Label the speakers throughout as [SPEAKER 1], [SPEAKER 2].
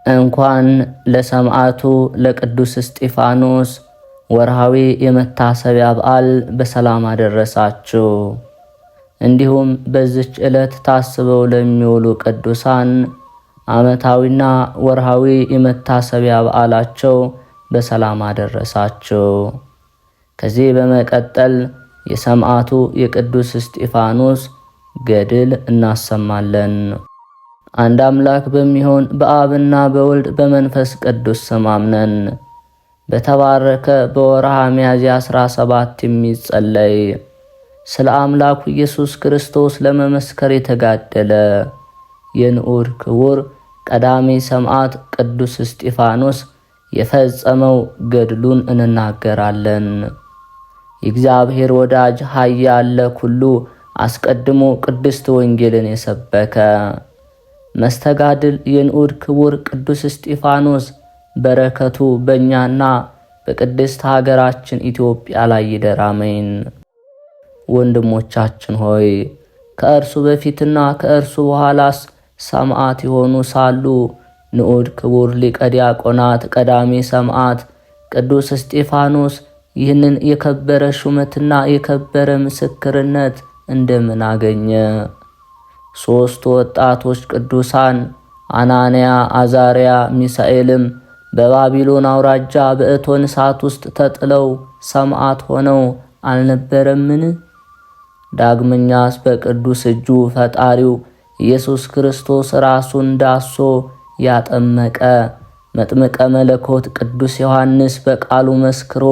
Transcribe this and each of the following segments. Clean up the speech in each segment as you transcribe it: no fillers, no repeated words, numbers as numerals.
[SPEAKER 1] እንኳን ለሰማዕቱ ለቅዱስ እስጢፋኖስ ወርሃዊ የመታሰቢያ በዓል በሰላም አደረሳችሁ። እንዲሁም በዚች ዕለት ታስበው ለሚውሉ ቅዱሳን ዓመታዊና ወርሃዊ የመታሰቢያ በዓላቸው በሰላም አደረሳችሁ። ከዚህ በመቀጠል የሰማዕቱ የቅዱስ እስጢፋኖስ ገድል እናሰማለን። አንድ አምላክ በሚሆን በአብና በወልድ በመንፈስ ቅዱስ ስም አምነን በተባረከ በወርሃ ሚያዝያ 17 የሚጸለይ ስለ አምላኩ ኢየሱስ ክርስቶስ ለመመስከር የተጋደለ የንዑድ ክቡር ቀዳሚ ሰማዕት ቅዱስ እስጢፋኖስ የፈጸመው ገድሉን እንናገራለን። የእግዚአብሔር ወዳጅ ኃያል ለኩሉ አስቀድሞ ቅድስት ወንጌልን የሰበከ መስተጋድል የንዑድ ክቡር ቅዱስ እስጢፋኖስ በረከቱ በእኛና በቅድስት ሀገራችን ኢትዮጵያ ላይ ይደር፣ አሜን። ወንድሞቻችን ሆይ ከእርሱ በፊትና ከእርሱ በኋላስ ሰማዕት የሆኑ ሳሉ ንዑድ ክቡር ሊቀ ዲያቆናት ቀዳሚ ሰማዕት ቅዱስ እስጢፋኖስ ይህንን የከበረ ሹመትና የከበረ ምስክርነት እንደምን አገኘ? ሦስቱ ወጣቶች ቅዱሳን አናንያ፣ አዛርያ፣ ሚሳኤልም በባቢሎን አውራጃ በእቶን እሳት ውስጥ ተጥለው ሰማዕት ሆነው አልነበረምን? ዳግመኛስ በቅዱስ እጁ ፈጣሪው ኢየሱስ ክርስቶስ ራሱን ዳሶ ያጠመቀ መጥምቀ መለኮት ቅዱስ ዮሐንስ በቃሉ መስክሮ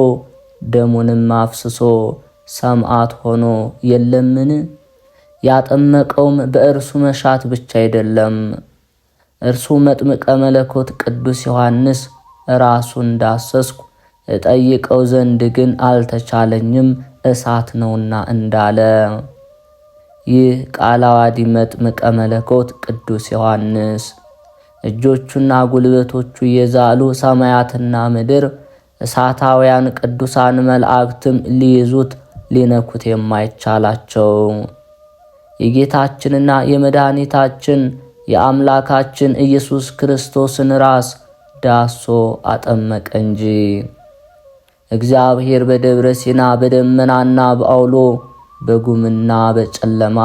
[SPEAKER 1] ደሙንም አፍስሶ ሰማዕት ሆኖ የለምን? ያጠመቀውም በእርሱ መሻት ብቻ አይደለም። እርሱ መጥምቀ መለኮት ቅዱስ ዮሐንስ ራሱን ዳሰስኩ እጠይቀው ዘንድ ግን አልተቻለኝም እሳት ነውና እንዳለ፣ ይህ ቃለ ዓዋዲ መጥምቀ መለኮት ቅዱስ ዮሐንስ እጆቹና ጉልበቶቹ የዛሉ ሰማያትና ምድር እሳታውያን ቅዱሳን መላእክትም ሊይዙት ሊነኩት የማይቻላቸው የጌታችንና የመድኃኒታችን የአምላካችን ኢየሱስ ክርስቶስን ራስ ዳሶ አጠመቀ እንጂ። እግዚአብሔር በደብረ ሲና በደመናና በአውሎ በጉምና በጨለማ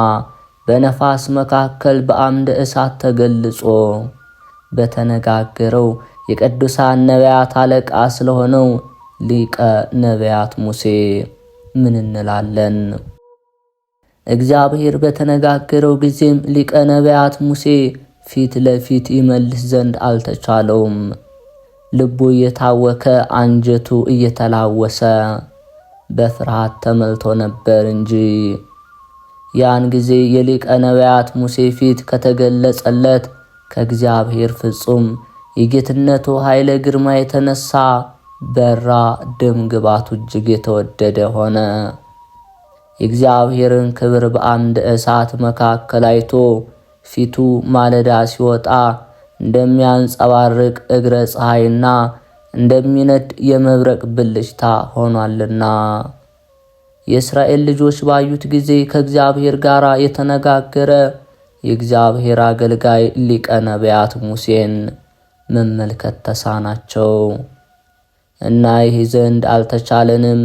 [SPEAKER 1] በነፋስ መካከል በአምደ እሳት ተገልጾ በተነጋገረው የቅዱሳን ነቢያት አለቃ ስለሆነው ሊቀ ነቢያት ሙሴ ምን እንላለን? እግዚአብሔር በተነጋገረው ጊዜም ሊቀ ነቢያት ሙሴ ፊት ለፊት ይመልስ ዘንድ አልተቻለውም። ልቡ እየታወከ አንጀቱ እየተላወሰ በፍርሃት ተመልቶ ነበር እንጂ። ያን ጊዜ የሊቀ ነቢያት ሙሴ ፊት ከተገለጸለት ከእግዚአብሔር ፍጹም የጌትነቱ ኃይለ ግርማ የተነሳ በራ፣ ደም ግባቱ እጅግ የተወደደ ሆነ። የእግዚአብሔርን ክብር በአምደ እሳት መካከል አይቶ ፊቱ ማለዳ ሲወጣ እንደሚያንጸባርቅ እግረ ፀሐይና እንደሚነድ የመብረቅ ብልጭታ ሆኗልና። የእስራኤል ልጆች ባዩት ጊዜ ከእግዚአብሔር ጋር የተነጋገረ የእግዚአብሔር አገልጋይ ሊቀ ነቢያት ሙሴን መመልከት ተሳናቸው። እና ይህ ዘንድ አልተቻለንም፣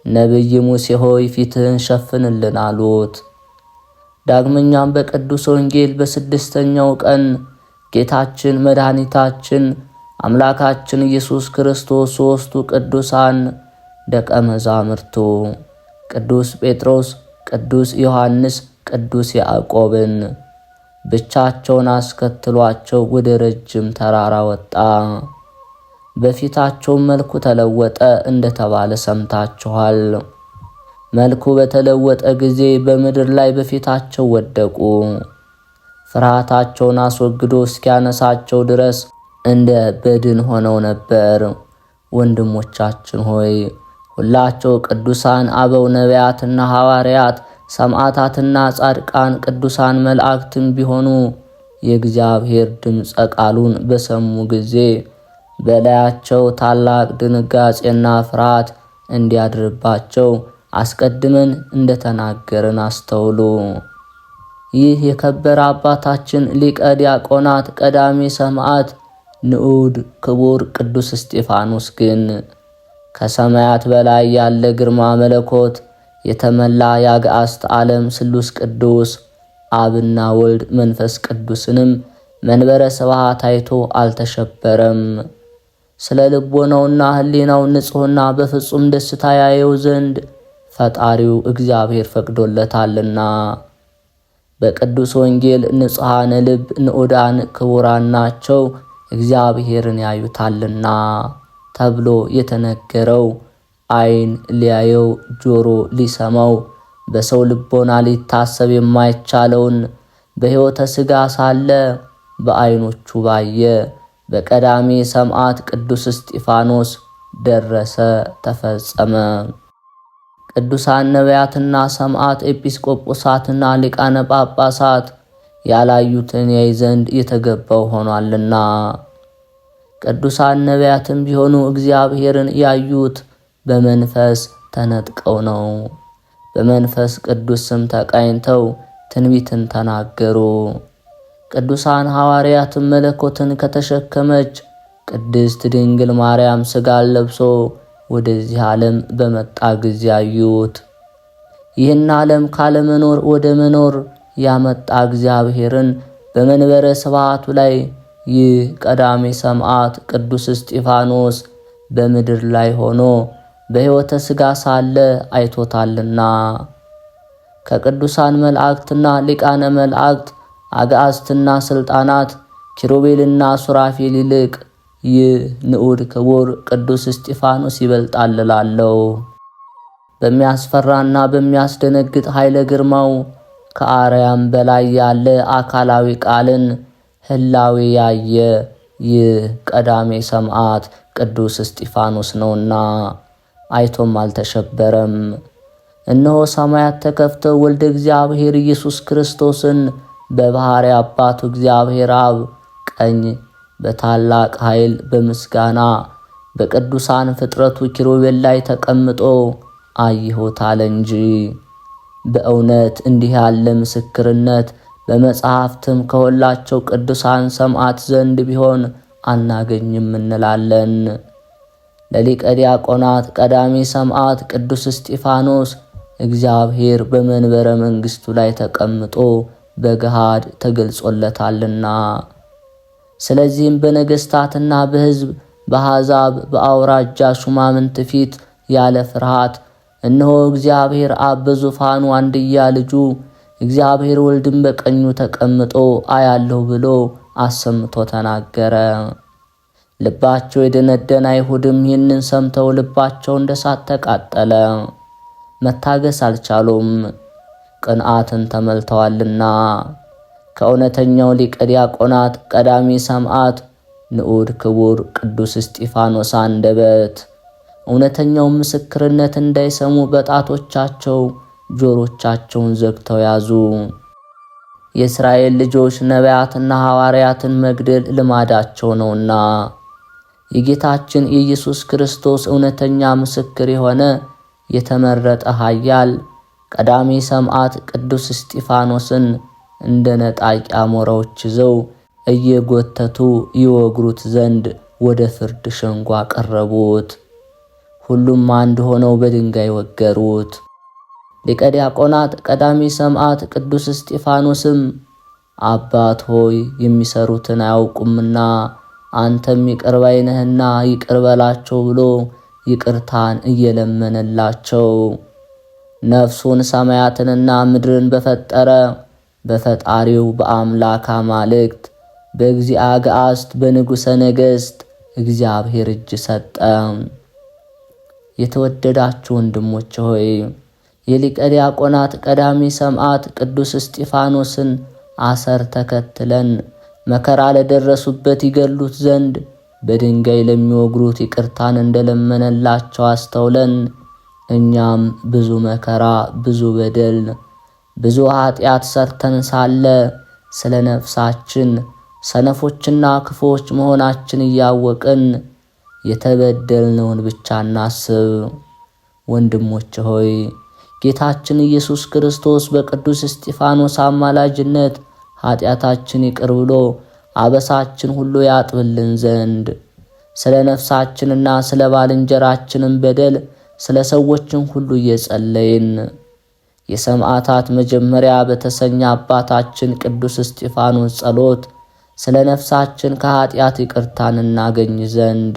[SPEAKER 1] ነቢይ ሙሴ ሆይ ፊትህን ሸፍንልን አሉት። ዳግመኛም በቅዱስ ወንጌል በስድስተኛው ቀን ጌታችን መድኃኒታችን አምላካችን ኢየሱስ ክርስቶስ ሦስቱ ቅዱሳን ደቀ መዛሙርቱ ቅዱስ ጴጥሮስ፣ ቅዱስ ዮሐንስ፣ ቅዱስ ያዕቆብን ብቻቸውን አስከትሏቸው ወደ ረጅም ተራራ ወጣ። በፊታቸውም መልኩ ተለወጠ እንደተባለ ሰምታችኋል። መልኩ በተለወጠ ጊዜ በምድር ላይ በፊታቸው ወደቁ። ፍርሃታቸውን አስወግዶ እስኪያነሳቸው ድረስ እንደ በድን ሆነው ነበር። ወንድሞቻችን ሆይ ሁላቸው ቅዱሳን አበው ነቢያትና ሐዋርያት፣ ሰማዕታትና ጻድቃን፣ ቅዱሳን መላእክትም ቢሆኑ የእግዚአብሔር ድምፀ ቃሉን በሰሙ ጊዜ በላያቸው ታላቅ ድንጋጼና ፍርሃት እንዲያድርባቸው አስቀድመን እንደተናገርን አስተውሉ። ይህ የከበረ አባታችን ሊቀ ዲያቆናት ቀዳሚ ሰማዕት ንዑድ ክቡር ቅዱስ እስጢፋኖስ ግን ከሰማያት በላይ ያለ ግርማ መለኮት የተመላ የአጋዕዝተ ዓለም ስሉስ ቅዱስ አብና ወልድ መንፈስ ቅዱስንም መንበረ ስብሐት አይቶ አልተሸበረም። ስለ ልቦናውና ሕሊናው ንጹሕና በፍጹም ደስታ ያየው ዘንድ ፈጣሪው እግዚአብሔር ፈቅዶለታልና። በቅዱስ ወንጌል ንጹሐነ ልብ ንዑዳን ክቡራን ናቸው እግዚአብሔርን ያዩታልና ተብሎ የተነገረው ዓይን ሊያየው ጆሮ ሊሰማው በሰው ልቦና ሊታሰብ የማይቻለውን በሕይወተ ሥጋ ሳለ በዓይኖቹ ባየ በቀዳሜ ሰማዕት ቅዱስ እስጢፋኖስ ደረሰ፣ ተፈጸመ። ቅዱሳን ነቢያትና ሰማዕት ኤጲስቆጶሳትና ሊቃነ ጳጳሳት ያላዩትን ያይ ዘንድ የተገባው ሆኗልና። ቅዱሳን ነቢያትም ቢሆኑ እግዚአብሔርን ያዩት በመንፈስ ተነጥቀው ነው። በመንፈስ ቅዱስ ስም ተቃኝተው ትንቢትን ተናገሩ። ቅዱሳን ሐዋርያትም መለኮትን ከተሸከመች ቅድስት ድንግል ማርያም ሥጋን ለብሶ ወደዚህ ዓለም በመጣ ጊዜ አዩት። ይህን ዓለም ካለመኖር ወደ መኖር ያመጣ እግዚአብሔርን በመንበረ ስብሐቱ ላይ ይህ ቀዳሜ ሰማዕት ቅዱስ እስጢፋኖስ በምድር ላይ ሆኖ በሕይወተ ሥጋ ሳለ አይቶታልና። ከቅዱሳን መላእክትና ሊቃነ መላእክት አጋዕዝትና ሥልጣናት ኪሩቤልና ሱራፌል ይልቅ ይህ ንዑድ ክቡር ቅዱስ እስጢፋኖስ ይበልጣል እላለሁ። በሚያስፈራና በሚያስደነግጥ ኃይለ ግርማው ከአርያም በላይ ያለ አካላዊ ቃልን ህላዌ ያየ ይህ ቀዳሜ ሰማዕት ቅዱስ እስጢፋኖስ ነውና አይቶም አልተሸበረም። እነሆ ሰማያት ተከፍተው ወልደ እግዚአብሔር ኢየሱስ ክርስቶስን በባሕርይ አባቱ እግዚአብሔር አብ ቀኝ በታላቅ ኃይል በምስጋና በቅዱሳን ፍጥረቱ ኪሩቤል ላይ ተቀምጦ አየሁት አለ እንጂ። በእውነት እንዲህ ያለ ምስክርነት በመጽሐፍትም ከሁላቸው ቅዱሳን ሰማዕት ዘንድ ቢሆን አናገኝም እንላለን። ለሊቀ ዲያቆናት ቀዳሜ ሰማዕት ቅዱስ እስጢፋኖስ እግዚአብሔር በመንበረ መንግሥቱ ላይ ተቀምጦ በገሃድ ተገልጾለታልና። ስለዚህም በነገሥታትና በሕዝብ በአሕዛብ በአውራጃ ሹማምንት ፊት ያለ ፍርሃት እነሆ እግዚአብሔር አብ በዙፋኑ አንድያ ልጁ እግዚአብሔር ወልድም በቀኙ ተቀምጦ አያለሁ ብሎ አሰምቶ ተናገረ። ልባቸው የደነደነ አይሁድም ይህንን ሰምተው ልባቸው እንደ እሳት ተቃጠለ፣ መታገስ አልቻሉም፣ ቅንዓትን ተመልተዋልና። ከእውነተኛው ሊቀ ዲያቆናት ቀዳሜ ሰማዕት ንዑድ ክቡር ቅዱስ እስጢፋኖስ አንደበት እውነተኛው ምስክርነት እንዳይሰሙ በጣቶቻቸው ጆሮቻቸውን ዘግተው ያዙ። የእስራኤል ልጆች ነቢያትና ሐዋርያትን መግደል ልማዳቸው ነውና የጌታችን የኢየሱስ ክርስቶስ እውነተኛ ምስክር የሆነ የተመረጠ ኃያል ቀዳሜ ሰማዕት ቅዱስ እስጢፋኖስን እንደ ነጣቂ አሞራዎች ይዘው እየጎተቱ ይወግሩት ዘንድ ወደ ፍርድ ሸንጎ አቀረቡት። ሁሉም አንድ ሆነው በድንጋይ ወገሩት። ሊቀ ዲያቆናት ቀዳሜ ሰማዕት ቅዱስ እስጢፋኖስም አባት ሆይ የሚሰሩትን አያውቁምና አንተም ይቅር ባይ ነህና ይቅር በላቸው ብሎ ይቅርታን እየለመነላቸው ነፍሱን ሰማያትንና ምድርን በፈጠረ በፈጣሪው በአምላክ አማልክት በእግዚአ አጋዕዝት በንጉሠ ነገሥት እግዚአብሔር እጅ ሰጠ። የተወደዳችሁ ወንድሞቼ ሆይ የሊቀ ዲያቆናት ቀዳሜ ሰማዕት ቅዱስ እስጢፋኖስን አሰር ተከትለን መከራ ለደረሱበት ይገሉት ዘንድ በድንጋይ ለሚወግሩት ይቅርታን እንደለመነላቸው አስተውለን እኛም ብዙ መከራ፣ ብዙ በደል፣ ብዙ ኃጢአት ሰርተን ሳለ ስለ ነፍሳችን ሰነፎችና ክፉዎች መሆናችን እያወቅን የተበደልነውን ብቻ እናስብ። ወንድሞቼ ሆይ ጌታችን ኢየሱስ ክርስቶስ በቅዱስ እስጢፋኖስ አማላጅነት ኃጢአታችን ይቅር ብሎ አበሳችን ሁሉ ያጥብልን ዘንድ ስለ ነፍሳችንና ስለ ባልንጀራችንም በደል ስለ ሰዎችን ሁሉ እየጸለይን የሰማዕታት መጀመሪያ በተሰኘ አባታችን ቅዱስ እስጢፋኖስ ጸሎት ስለ ነፍሳችን ከኃጢአት ይቅርታን እናገኝ ዘንድ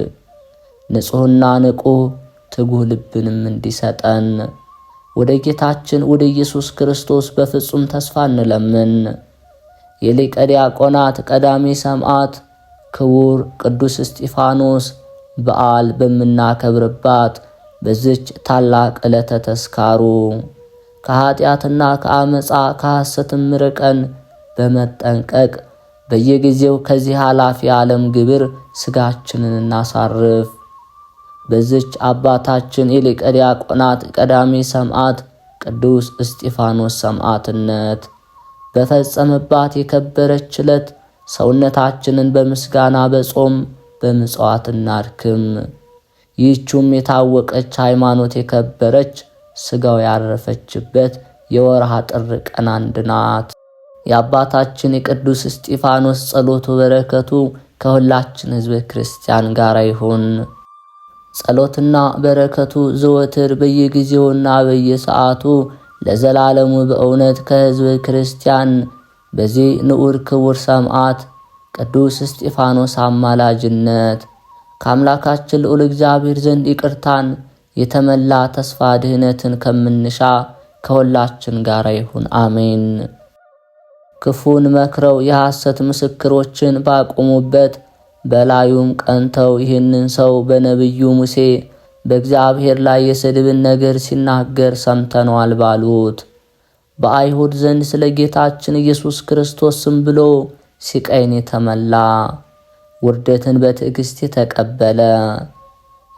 [SPEAKER 1] ንጹሕና ንቁህ ትጉህ ልብንም እንዲሰጠን ወደ ጌታችን ወደ ኢየሱስ ክርስቶስ በፍጹም ተስፋ እንለምን። የሊቀ ዲያቆናት ቀዳሚ ሰማዕት ክቡር ቅዱስ እስጢፋኖስ በዓል በምናከብርባት በዚች ታላቅ ዕለተ ተስካሩ ከኃጢአትና ከአመፃ ከሐሰትም ርቀን በመጠንቀቅ በየጊዜው ከዚህ ኃላፊ ዓለም ግብር ሥጋችንን እናሳርፍ። በዚች አባታችን የሊቀ ዲያቆናት ቀዳሚ ሰማዕት ቅዱስ እስጢፋኖስ ሰማዕትነት በፈጸመባት የከበረች ዕለት ሰውነታችንን በምስጋና በጾም በምጽዋት እናድክም። ይህችም የታወቀች ሃይማኖት የከበረች ሥጋው ያረፈችበት የወርሃ ጥር ቀን አንድ ናት። የአባታችን የቅዱስ እስጢፋኖስ ጸሎቱ በረከቱ ከሁላችን ሕዝበ ክርስቲያን ጋር ይሁን። ጸሎትና በረከቱ ዘወትር በየጊዜውና በየሰዓቱ ለዘላለሙ በእውነት ከሕዝበ ክርስቲያን በዚህ ንዑድ ክቡር ሰማዕት ቅዱስ እስጢፋኖስ አማላጅነት ከአምላካችን ልዑል እግዚአብሔር ዘንድ ይቅርታን የተመላ ተስፋ ድህነትን ከምንሻ ከሁላችን ጋር ይሁን፣ አሜን። ክፉን መክረው የሐሰት ምስክሮችን ባቆሙበት በላዩም ቀንተው ይህንን ሰው በነቢዩ ሙሴ በእግዚአብሔር ላይ የስድብን ነገር ሲናገር ሰምተነዋል ባሉት በአይሁድ ዘንድ ስለ ጌታችን ኢየሱስ ክርስቶስ ስም ብሎ ሲቃይን የተመላ ውርደትን በትዕግስት የተቀበለ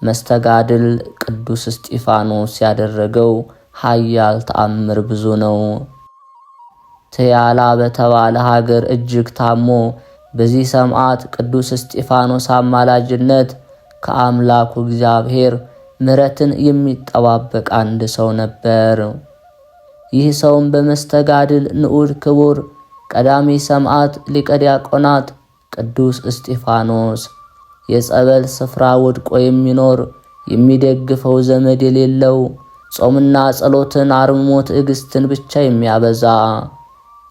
[SPEAKER 1] መስተጋድል ቅዱስ እስጢፋኖስ ያደረገው ኃያል ተአምር ብዙ ነው። ትያላ በተባለ ሀገር እጅግ ታሞ በዚህ ሰማዕት ቅዱስ እስጢፋኖስ አማላጅነት ከአምላኩ እግዚአብሔር ምሕረትን የሚጠባበቅ አንድ ሰው ነበር። ይህ ሰውም በመስተጋድል ንዑድ ክቡር ቀዳሚ ሰማዕት ሊቀ ዲያቆናት ቅዱስ እስጢፋኖስ የጸበል ስፍራ ወድቆ የሚኖር የሚደግፈው ዘመድ የሌለው ጾምና ጸሎትን አርምሞ ትዕግስትን ብቻ የሚያበዛ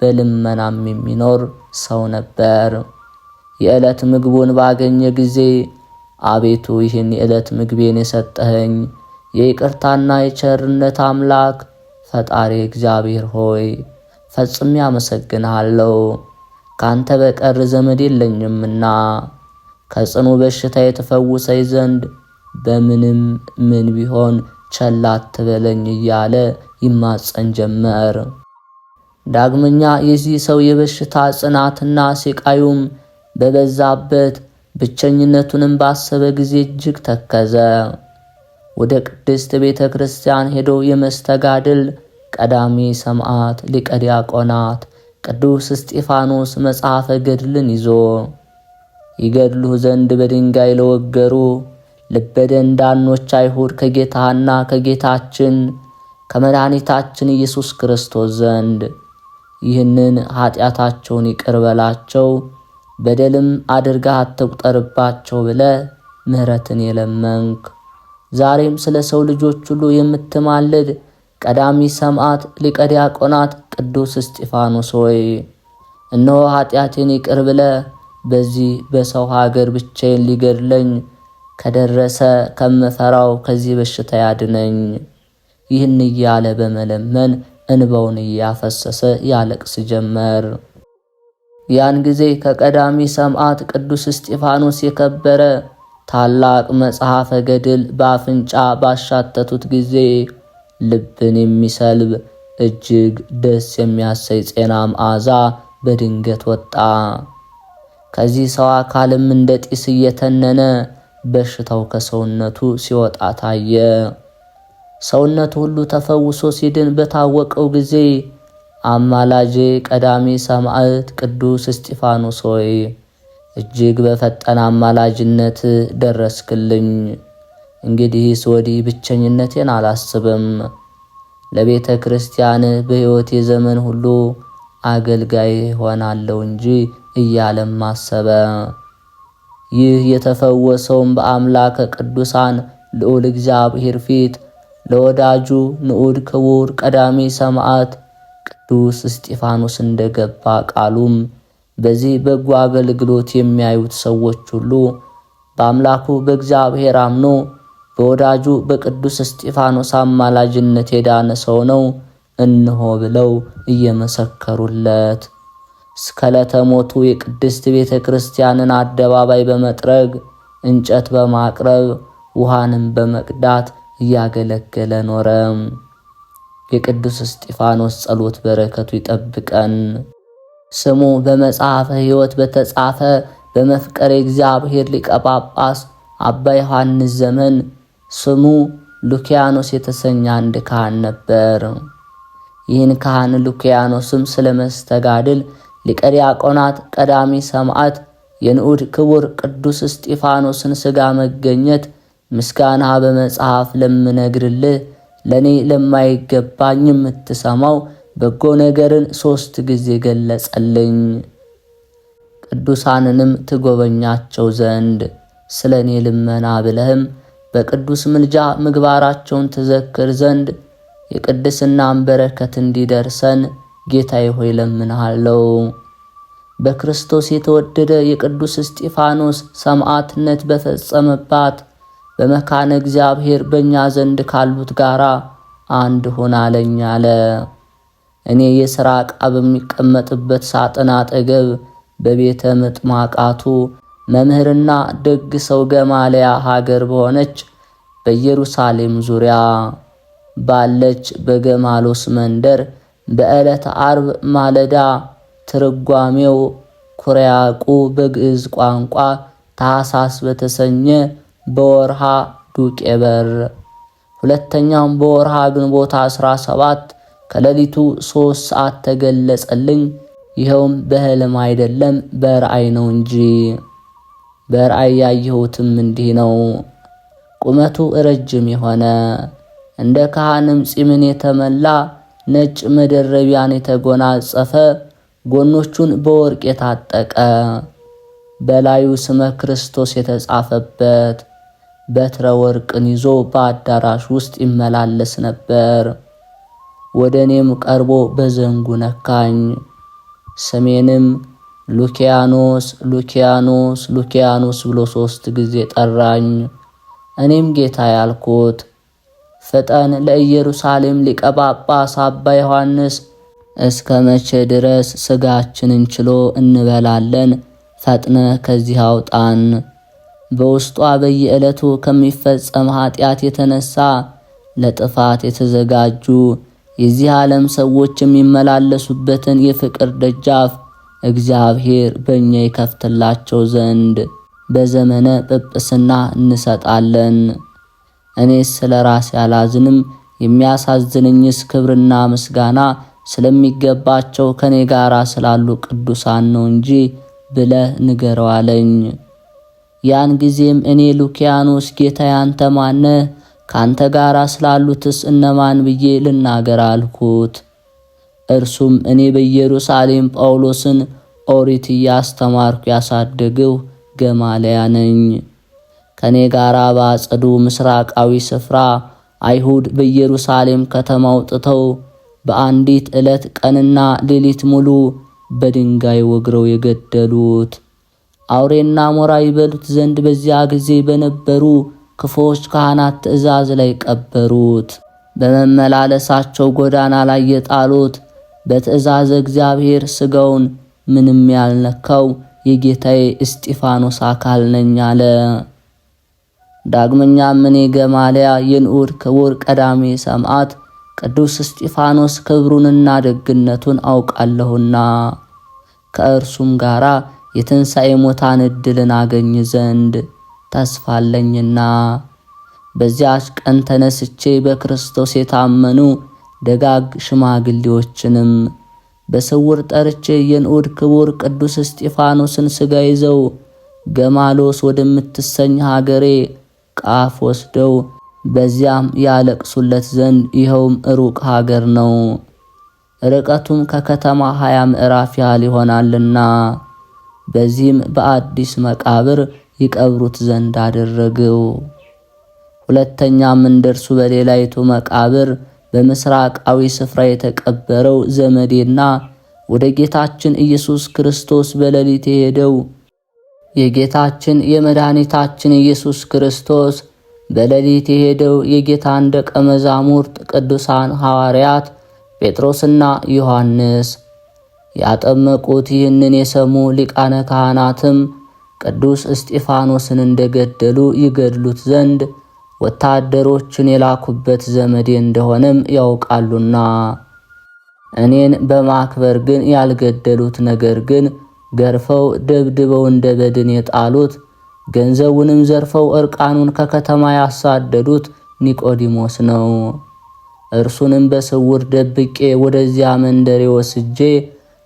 [SPEAKER 1] በልመናም የሚኖር ሰው ነበር። የዕለት ምግቡን ባገኘ ጊዜ አቤቱ ይህን የዕለት ምግቤን የሰጠኸኝ የይቅርታና የቸርነት አምላክ ፈጣሪ እግዚአብሔር ሆይ ፈጽሜ አመሰግንሃለሁ። ካንተ በቀር ዘመድ የለኝምና ከጽኑ በሽታ የተፈወሰኝ ዘንድ በምንም ምን ቢሆን ቸል አትበለኝ እያለ ይማጸን ጀመር። ዳግመኛ የዚህ ሰው የበሽታ ጽናትና ሲቃዩም በበዛበት ብቸኝነቱንም ባሰበ ጊዜ እጅግ ተከዘ። ወደ ቅድስት ቤተ ክርስቲያን ሄዶ የመስተጋድል ቀዳሚ ሰማዕት ሊቀ ዲያቆናት ቅዱስ እስጢፋኖስ መጽሐፈ ገድልን ይዞ ይገድሉህ ዘንድ በድንጋይ ለወገሩ ልበደንዳኖች አይሁድ ከጌታና ከጌታችን ከመድኃኒታችን ኢየሱስ ክርስቶስ ዘንድ ይህንን ኃጢአታቸውን ይቅር በላቸው በደልም አድርገህ አትቁጠርባቸው ብለ ምሕረትን የለመንክ ዛሬም ስለ ሰው ልጆች ሁሉ የምትማልድ ቀዳሚ ሰማዕት ሊቀ ዲያቆናት ቅዱስ እስጢፋኖስ ሆይ እነሆ ኃጢአቴን ይቅር ብለ በዚህ በሰው ሀገር ብቻዬን ሊገድለኝ ከደረሰ ከምፈራው ከዚህ በሽታ ያድነኝ። ይህን እያለ በመለመን እንባውን እያፈሰሰ ያለቅስ ጀመር። ያን ጊዜ ከቀዳሚ ሰማዕት ቅዱስ እስጢፋኖስ የከበረ ታላቅ መጽሐፈ ገድል በአፍንጫ ባሻተቱት ጊዜ ልብን የሚሰልብ እጅግ ደስ የሚያሰኝ ጤና መዓዛ በድንገት ወጣ። ከዚህ ሰው አካልም እንደ ጢስ እየተነነ በሽታው ከሰውነቱ ሲወጣ ታየ። ሰውነቱ ሁሉ ተፈውሶ ሲድን በታወቀው ጊዜ አማላጄ ቀዳሚ ሰማዕት ቅዱስ እስጢፋኖስ ሆይ እጅግ በፈጠነ አማላጅነት ደረስክልኝ። እንግዲህስ ወዲህ ብቸኝነቴን አላስብም። ለቤተ ክርስቲያን በሕይወቴ ዘመን ሁሉ አገልጋይ ሆናለሁ እንጂ እያለም አሰበ። ይህ የተፈወሰውም በአምላከ ቅዱሳን ልዑል እግዚአብሔር ፊት ለወዳጁ ንዑድ ክቡር ቀዳሜ ሰማዕት ቅዱስ እስጢፋኖስ እንደገባ ቃሉም በዚህ በጎ አገልግሎት የሚያዩት ሰዎች ሁሉ በአምላኩ በእግዚአብሔር አምኖ በወዳጁ በቅዱስ እስጢፋኖስ አማላጅነት የዳነ ሰው ነው እንሆ ብለው እየመሰከሩለት እስከ ዕለተ ሞቱ የቅድስት ቤተ ክርስቲያንን አደባባይ በመጥረግ እንጨት በማቅረብ ውሃንም በመቅዳት እያገለገለ ኖረ። የቅዱስ እስጢፋኖስ ጸሎት በረከቱ ይጠብቀን። ስሙ በመጽሐፈ ሕይወት በተጻፈ በመፍቀሬ እግዚአብሔር ሊቀ ጳጳስ አባ ዮሐንስ ዘመን ስሙ ሉኪያኖስ የተሰኘ አንድ ካህን ነበር። ይህን ካህን ሉኪያኖስም ስለ መስተጋድል ሊቀ ዲያቆናት ቀዳሚ ሰማዕት የንዑድ ክቡር ቅዱስ እስጢፋኖስን ሥጋ መገኘት ምስጋና በመጽሐፍ ለምነግርልህ ለኔ ለማይገባኝ የምትሰማው በጎ ነገርን 3 ጊዜ ገለጸልኝ። ቅዱሳንንም ትጎበኛቸው ዘንድ ስለኔ ልመና ብለህም በቅዱስ ምልጃ ምግባራቸውን ትዘክር ዘንድ የቅድስናን በረከት እንዲደርሰን ጌታዬ ሆይ ለምንሃለው። በክርስቶስ የተወደደ የቅዱስ እስጢፋኖስ ሰማዕትነት በፈጸመባት በመካነ እግዚአብሔር በእኛ ዘንድ ካሉት ጋራ አንድ ሆናለኝ አለ። እኔ የሥራ ዕቃ በሚቀመጥበት ሳጥን አጠገብ በቤተ ምጥማቃቱ መምህርና ደግ ሰው ገማልያ ሀገር በሆነች በኢየሩሳሌም ዙሪያ ባለች በገማሎስ መንደር በዕለተ ዓርብ ማለዳ ትርጓሜው ኩርያቁ በግዕዝ ቋንቋ ታኅሳስ በተሰኘ በወርሃ ዱቄበር ሁለተኛም በወርሃ ግንቦት 17 ከሌሊቱ 3 ሰዓት ተገለጸልኝ። ይኸውም በሕልም አይደለም በራእይ ነው እንጂ። በራእይ ያየሁትም እንዲህ ነው። ቁመቱ ረጅም የሆነ እንደ ካህንም ጺምን የተመላ ነጭ መደረቢያን የተጎናጸፈ ጎኖቹን በወርቅ የታጠቀ በላዩ ስመ ክርስቶስ የተጻፈበት በትረ ወርቅን ይዞ በአዳራሽ ውስጥ ይመላለስ ነበር። ወደ እኔም ቀርቦ በዘንጉ ነካኝ። ስሜንም ሉኪያኖስ ሉኪያኖስ ሉኪያኖስ ብሎ 3 ጊዜ ጠራኝ። እኔም ጌታ ያልኩት ፍጠን፣ ለኢየሩሳሌም ሊቀ ጳጳስ አባ ዮሐንስ እስከ መቼ ድረስ ሥጋችንን ችሎ እንበላለን? ፈጥነ ከዚህ አውጣን። በውስጧ በየዕለቱ ከሚፈጸም ኃጢአት የተነሳ ለጥፋት የተዘጋጁ የዚህ ዓለም ሰዎች የሚመላለሱበትን የፍቅር ደጃፍ እግዚአብሔር በእኛ ይከፍትላቸው ዘንድ በዘመነ ጵጵስና እንሰጣለን። እኔስ ስለ ራሴ አላዝንም፣ የሚያሳዝንኝስ ክብርና ምስጋና ስለሚገባቸው ከኔ ጋር ስላሉ ቅዱሳን ነው እንጂ ብለህ ንገረው አለኝ። ያን ጊዜም እኔ ሉኪያኖስ ጌታዬ አንተ ማነህ? ካንተ ጋር ስላሉትስ እነማን ብዬ ልናገር አልኩት። እርሱም እኔ በኢየሩሳሌም ጳውሎስን ኦሪት እያስተማርኩ ያሳደግሁ ገማልያ ነኝ። ከኔ ጋር በአጸዱ ምስራቃዊ ስፍራ አይሁድ በኢየሩሳሌም ከተማ አውጥተው በአንዲት ዕለት ቀንና ሌሊት ሙሉ በድንጋይ ወግረው የገደሉት አውሬና ሞራ ይበሉት ዘንድ በዚያ ጊዜ በነበሩ ክፉዎች ካህናት ትእዛዝ ላይ ቀበሩት። በመመላለሳቸው ጎዳና ላይ የጣሉት በትእዛዝ እግዚአብሔር ሥጋውን ምንም ያልነካው የጌታዬ እስጢፋኖስ አካል ነኝ አለ። ዳግመኛም እኔ ገማልያ የንዑድ ክቡር ቀዳሜ ሰማዕት ቅዱስ እስጢፋኖስ ክብሩንና ደግነቱን አውቃለሁና ከእርሱም ጋራ የትንሣኤ ሙታን ዕድልን አገኝ ዘንድ ተስፋለኝና በዚያች ቀን ተነስቼ በክርስቶስ የታመኑ ደጋግ ሽማግሌዎችንም በስውር ጠርቼ የንዑድ ክቡር ቅዱስ እስጢፋኖስን ሥጋ ይዘው ገማሎስ ወደምትሰኝ ሀገሬ ቃፍ ወስደው በዚያም ያለቅሱለት ዘንድ ይኸውም ሩቅ ሀገር ነው። ርቀቱም ከከተማ 20 ምዕራፍ ያህል ይሆናልና በዚህም በአዲስ መቃብር ይቀብሩት ዘንድ አደረገው። ሁለተኛም እንደርሱ በሌላይቱ መቃብር በምስራቃዊ ስፍራ የተቀበረው ዘመዴና ወደ ጌታችን ኢየሱስ ክርስቶስ በሌሊት የሄደው የጌታችን የመድኃኒታችን ኢየሱስ ክርስቶስ በሌሊት የሄደው የጌታን ደቀ መዛሙርት ቅዱሳን ሐዋርያት ጴጥሮስና ዮሐንስ ያጠመቁት ይህንን የሰሙ ሊቃነ ካህናትም ቅዱስ እስጢፋኖስን እንደገደሉ ይገድሉት ዘንድ ወታደሮችን የላኩበት ዘመዴ እንደሆነም ያውቃሉና እኔን በማክበር ግን ያልገደሉት፣ ነገር ግን ገርፈው ደብድበው እንደ በድን የጣሉት፣ ገንዘቡንም ዘርፈው እርቃኑን ከከተማ ያሳደዱት ኒቆዲሞስ ነው። እርሱንም በስውር ደብቄ ወደዚያ መንደሬ ወስጄ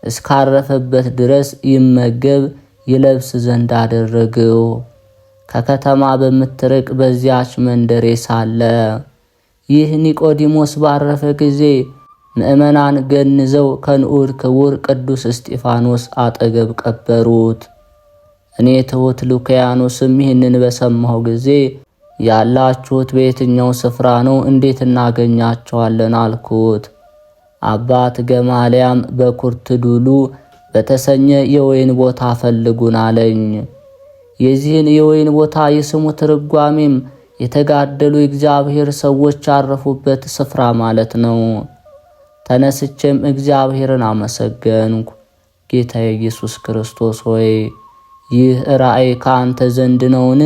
[SPEAKER 1] እስካረፈበት ድረስ ይመገብ ይለብስ ዘንድ አደረገው። ከከተማ በምትርቅ በዚያች መንደሬ ሳለ ይህ ኒቆዲሞስ ባረፈ ጊዜ ምእመናን ገንዘው ከንዑድ ክቡር ቅዱስ እስጢፋኖስ አጠገብ ቀበሩት። እኔ ትሑት ሉኪያኖስም ይህንን በሰማሁ ጊዜ ያላችሁት በየትኛው ስፍራ ነው? እንዴት እናገኛቸዋለን? አልኩት። አባት ገማልያም በኩርትዱሉ በተሰኘ የወይን ቦታ ፈልጉን አለኝ። የዚህን የወይን ቦታ የስሙ ትርጓሜም የተጋደሉ የእግዚአብሔር ሰዎች ያረፉበት ስፍራ ማለት ነው። ተነስቼም እግዚአብሔርን አመሰገንኩ። ጌታዬ ኢየሱስ ክርስቶስ ሆይ ይህ ራእይ ከአንተ ዘንድ ነውን?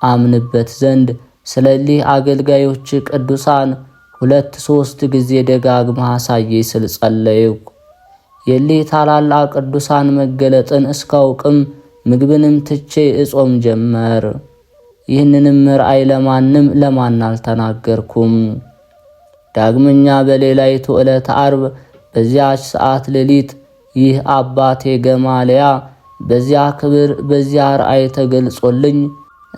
[SPEAKER 1] አምንበት ዘንድ ስለዚህ አገልጋዮች ቅዱሳን 2-3 ጊዜ ደጋግመህ አሳየኝ ስል ጸለይኩ። የሊህ ታላላቅ ቅዱሳን መገለጥን እስካውቅም ምግብንም ትቼ እጾም ጀመር። ይህንንም ራእይ ለማን አልተናገርኩም። ዳግመኛ በሌላይቱ ዕለት ዓርብ በዚያች ሰዓት ሌሊት ይህ አባቴ ገማልያ በዚያ ክብር በዚያ ራእይ ተገልጾልኝ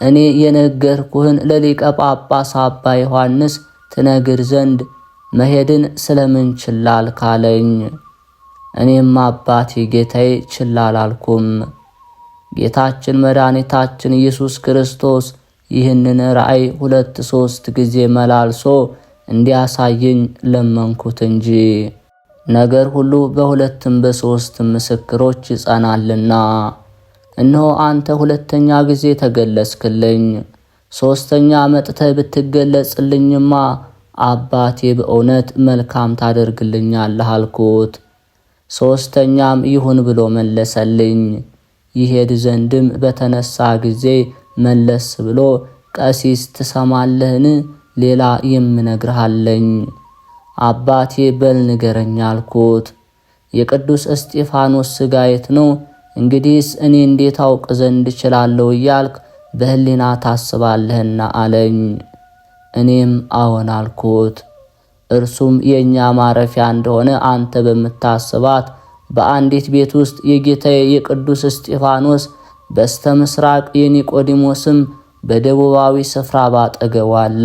[SPEAKER 1] እኔ የነገርኩህን ለሊቀ ጳጳስ አባ ዮሐንስ ትነግር ዘንድ መሄድን ስለምን ችላ አልክ አለኝ። እኔም አባቴ ጌታዬ ችላ አላልኩም። ጌታችን መድኃኒታችን ኢየሱስ ክርስቶስ ይህንን ራእይ 2-3 ጊዜ መላልሶ እንዲያሳየኝ ለመንኩት እንጂ ነገር ሁሉ በሁለትም በሶስትም ምስክሮች ይጸናልና። እነሆ አንተ 2ኛ ጊዜ ተገለጽክልኝ፣ 3ኛ መጥተህ ብትገለጽልኝማ አባቴ በእውነት መልካም ታደርግልኛለህ አልኩት። 3ኛም ይሁን ብሎ መለሰልኝ። ይሄድ ዘንድም በተነሳ ጊዜ መለስ ብሎ ቀሲስ ትሰማለህን? ሌላ የምነግርሃለኝ። አባቴ በል ንገረኝ አልኩት። የቅዱስ እስጢፋኖስ ሥጋ የት ነው? እንግዲህስ እኔ እንዴት አውቅ ዘንድ እችላለሁ እያልክ በሕሊና ታስባለህና አለኝ። እኔም አዎን አልኩት። እርሱም የእኛ ማረፊያ እንደሆነ አንተ በምታስባት በአንዲት ቤት ውስጥ የጌታዬ የቅዱስ እስጢፋኖስ በስተ ምስራቅ የኒቆዲሞስም በደቡባዊ ስፍራ ባጠገቡ አለ።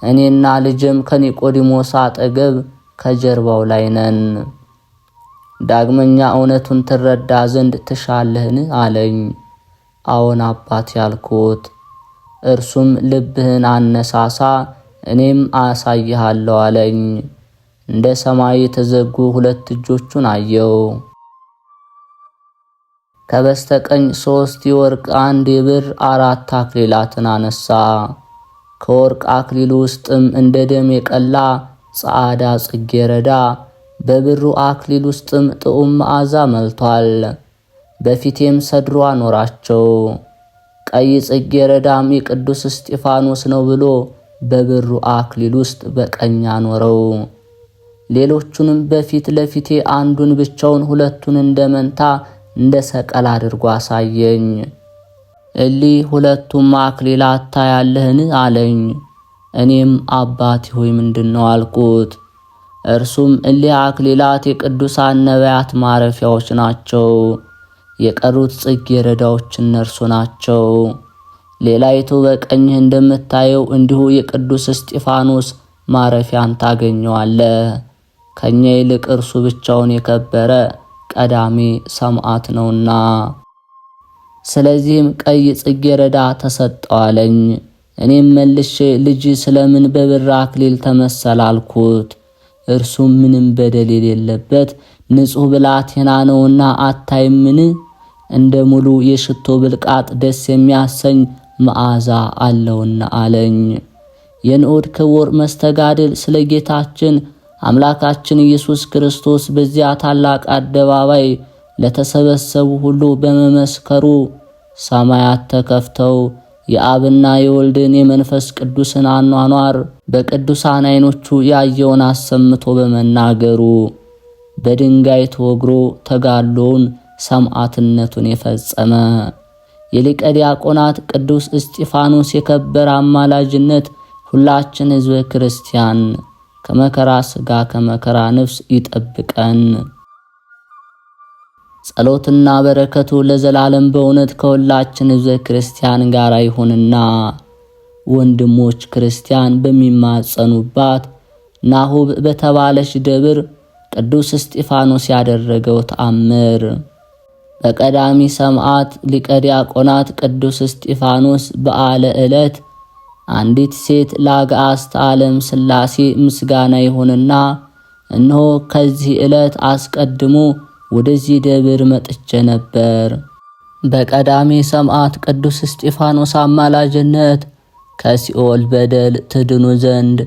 [SPEAKER 1] እኔና ልጅም ከኒቆዲሞስ አጠገብ ከጀርባው ላይ ነን። ዳግመኛ እውነቱን ትረዳ ዘንድ ትሻለህን? አለኝ። አዎን አባት ያልኩት። እርሱም ልብህን አነሳሳ እኔም አሳይሃለሁ አለኝ። እንደ ሰማይ የተዘጉ 2 እጆቹን አየው። ከበስተቀኝ 3 የወርቅ 1 የብር 4 አክሊላትን አነሳ። ከወርቅ አክሊሉ ውስጥም እንደ ደም የቀላ ጻዕዳ ጽጌረዳ፣ በብሩ አክሊል ውስጥም ጥዑም መዓዛ መልቷል። በፊቴም ሰድሮ አኖራቸው። ቀይ ጽጌረዳም የቅዱስ እስጢፋኖስ ነው ብሎ በብሩ አክሊል ውስጥ በቀኝ አኖረው። ሌሎቹንም በፊት ለፊቴ አንዱን ብቻውን 2ቱን እንደ መንታ እንደ ሰቀል አድርጎ አሳየኝ። እሊህ 2ቱም አክሊላት ታያለህን? አለኝ። እኔም አባቴ ሆይ ምንድነው አልኩት። እርሱም እሊህ አክሊላት የቅዱሳን ነቢያት ማረፊያዎች ናቸው። የቀሩት ጽጌረዳዎች እነርሱ ናቸው። ሌላይቱ በቀኝህ እንደምታየው እንዲሁ የቅዱስ እስጢፋኖስ ማረፊያን ታገኘዋለህ። ከኛ ይልቅ እርሱ ብቻውን የከበረ ቀዳሜ ሰማዕት ነውና። ስለዚህም ቀይ ጽጌረዳ ተሰጠው አለኝ። እኔም መልሼ ልጅ ስለምን በብር አክሊል ተመሰለ አልኩት። እርሱም ምንም በደል የሌለበት ንጹሕ ብላቴና ነውና አታይምን? እንደ ሙሉ የሽቶ ብልቃጥ ደስ የሚያሰኝ መዓዛ አለውና አለኝ። የንዑድ ክቡር መስተጋድል ስለ ጌታችን አምላካችን ኢየሱስ ክርስቶስ በዚያ ታላቅ አደባባይ ለተሰበሰቡ ሁሉ በመመስከሩ ሰማያት ተከፍተው የአብና የወልድን የመንፈስ ቅዱስን አኗኗር በቅዱሳን ዓይኖቹ ያየውን አሰምቶ በመናገሩ በድንጋይ ተወግሮ ተጋድሎውን ሰማዕትነቱን የፈጸመ የሊቀ ዲያቆናት ቅዱስ እስጢፋኖስ የከበረ አማላጅነት ሁላችን ሕዝበ ክርስቲያን ከመከራ ሥጋ ከመከራ ነፍስ ይጠብቀን። ጸሎትና በረከቱ ለዘላለም በእውነት ከሁላችን ሕዝበ ክርስቲያን ጋር ይሁንና ወንድሞች ክርስቲያን በሚማጸኑባት ናሁብ በተባለች ደብር ቅዱስ እስጢፋኖስ ያደረገው ተአምር። በቀዳሚ ሰማዕት ሊቀ ዲያቆናት ቅዱስ እስጢፋኖስ በዓለ ዕለት አንዲት ሴት ለአጋዕዝተ ዓለም ሥላሴ ምስጋና ይሁንና እነሆ ከዚህ ዕለት አስቀድሞ ወደዚህ ደብር መጥቼ ነበር። በቀዳሚ ሰማዕት ቅዱስ እስጢፋኖስ አማላጅነት ከሲኦል በደል ትድኑ ዘንድ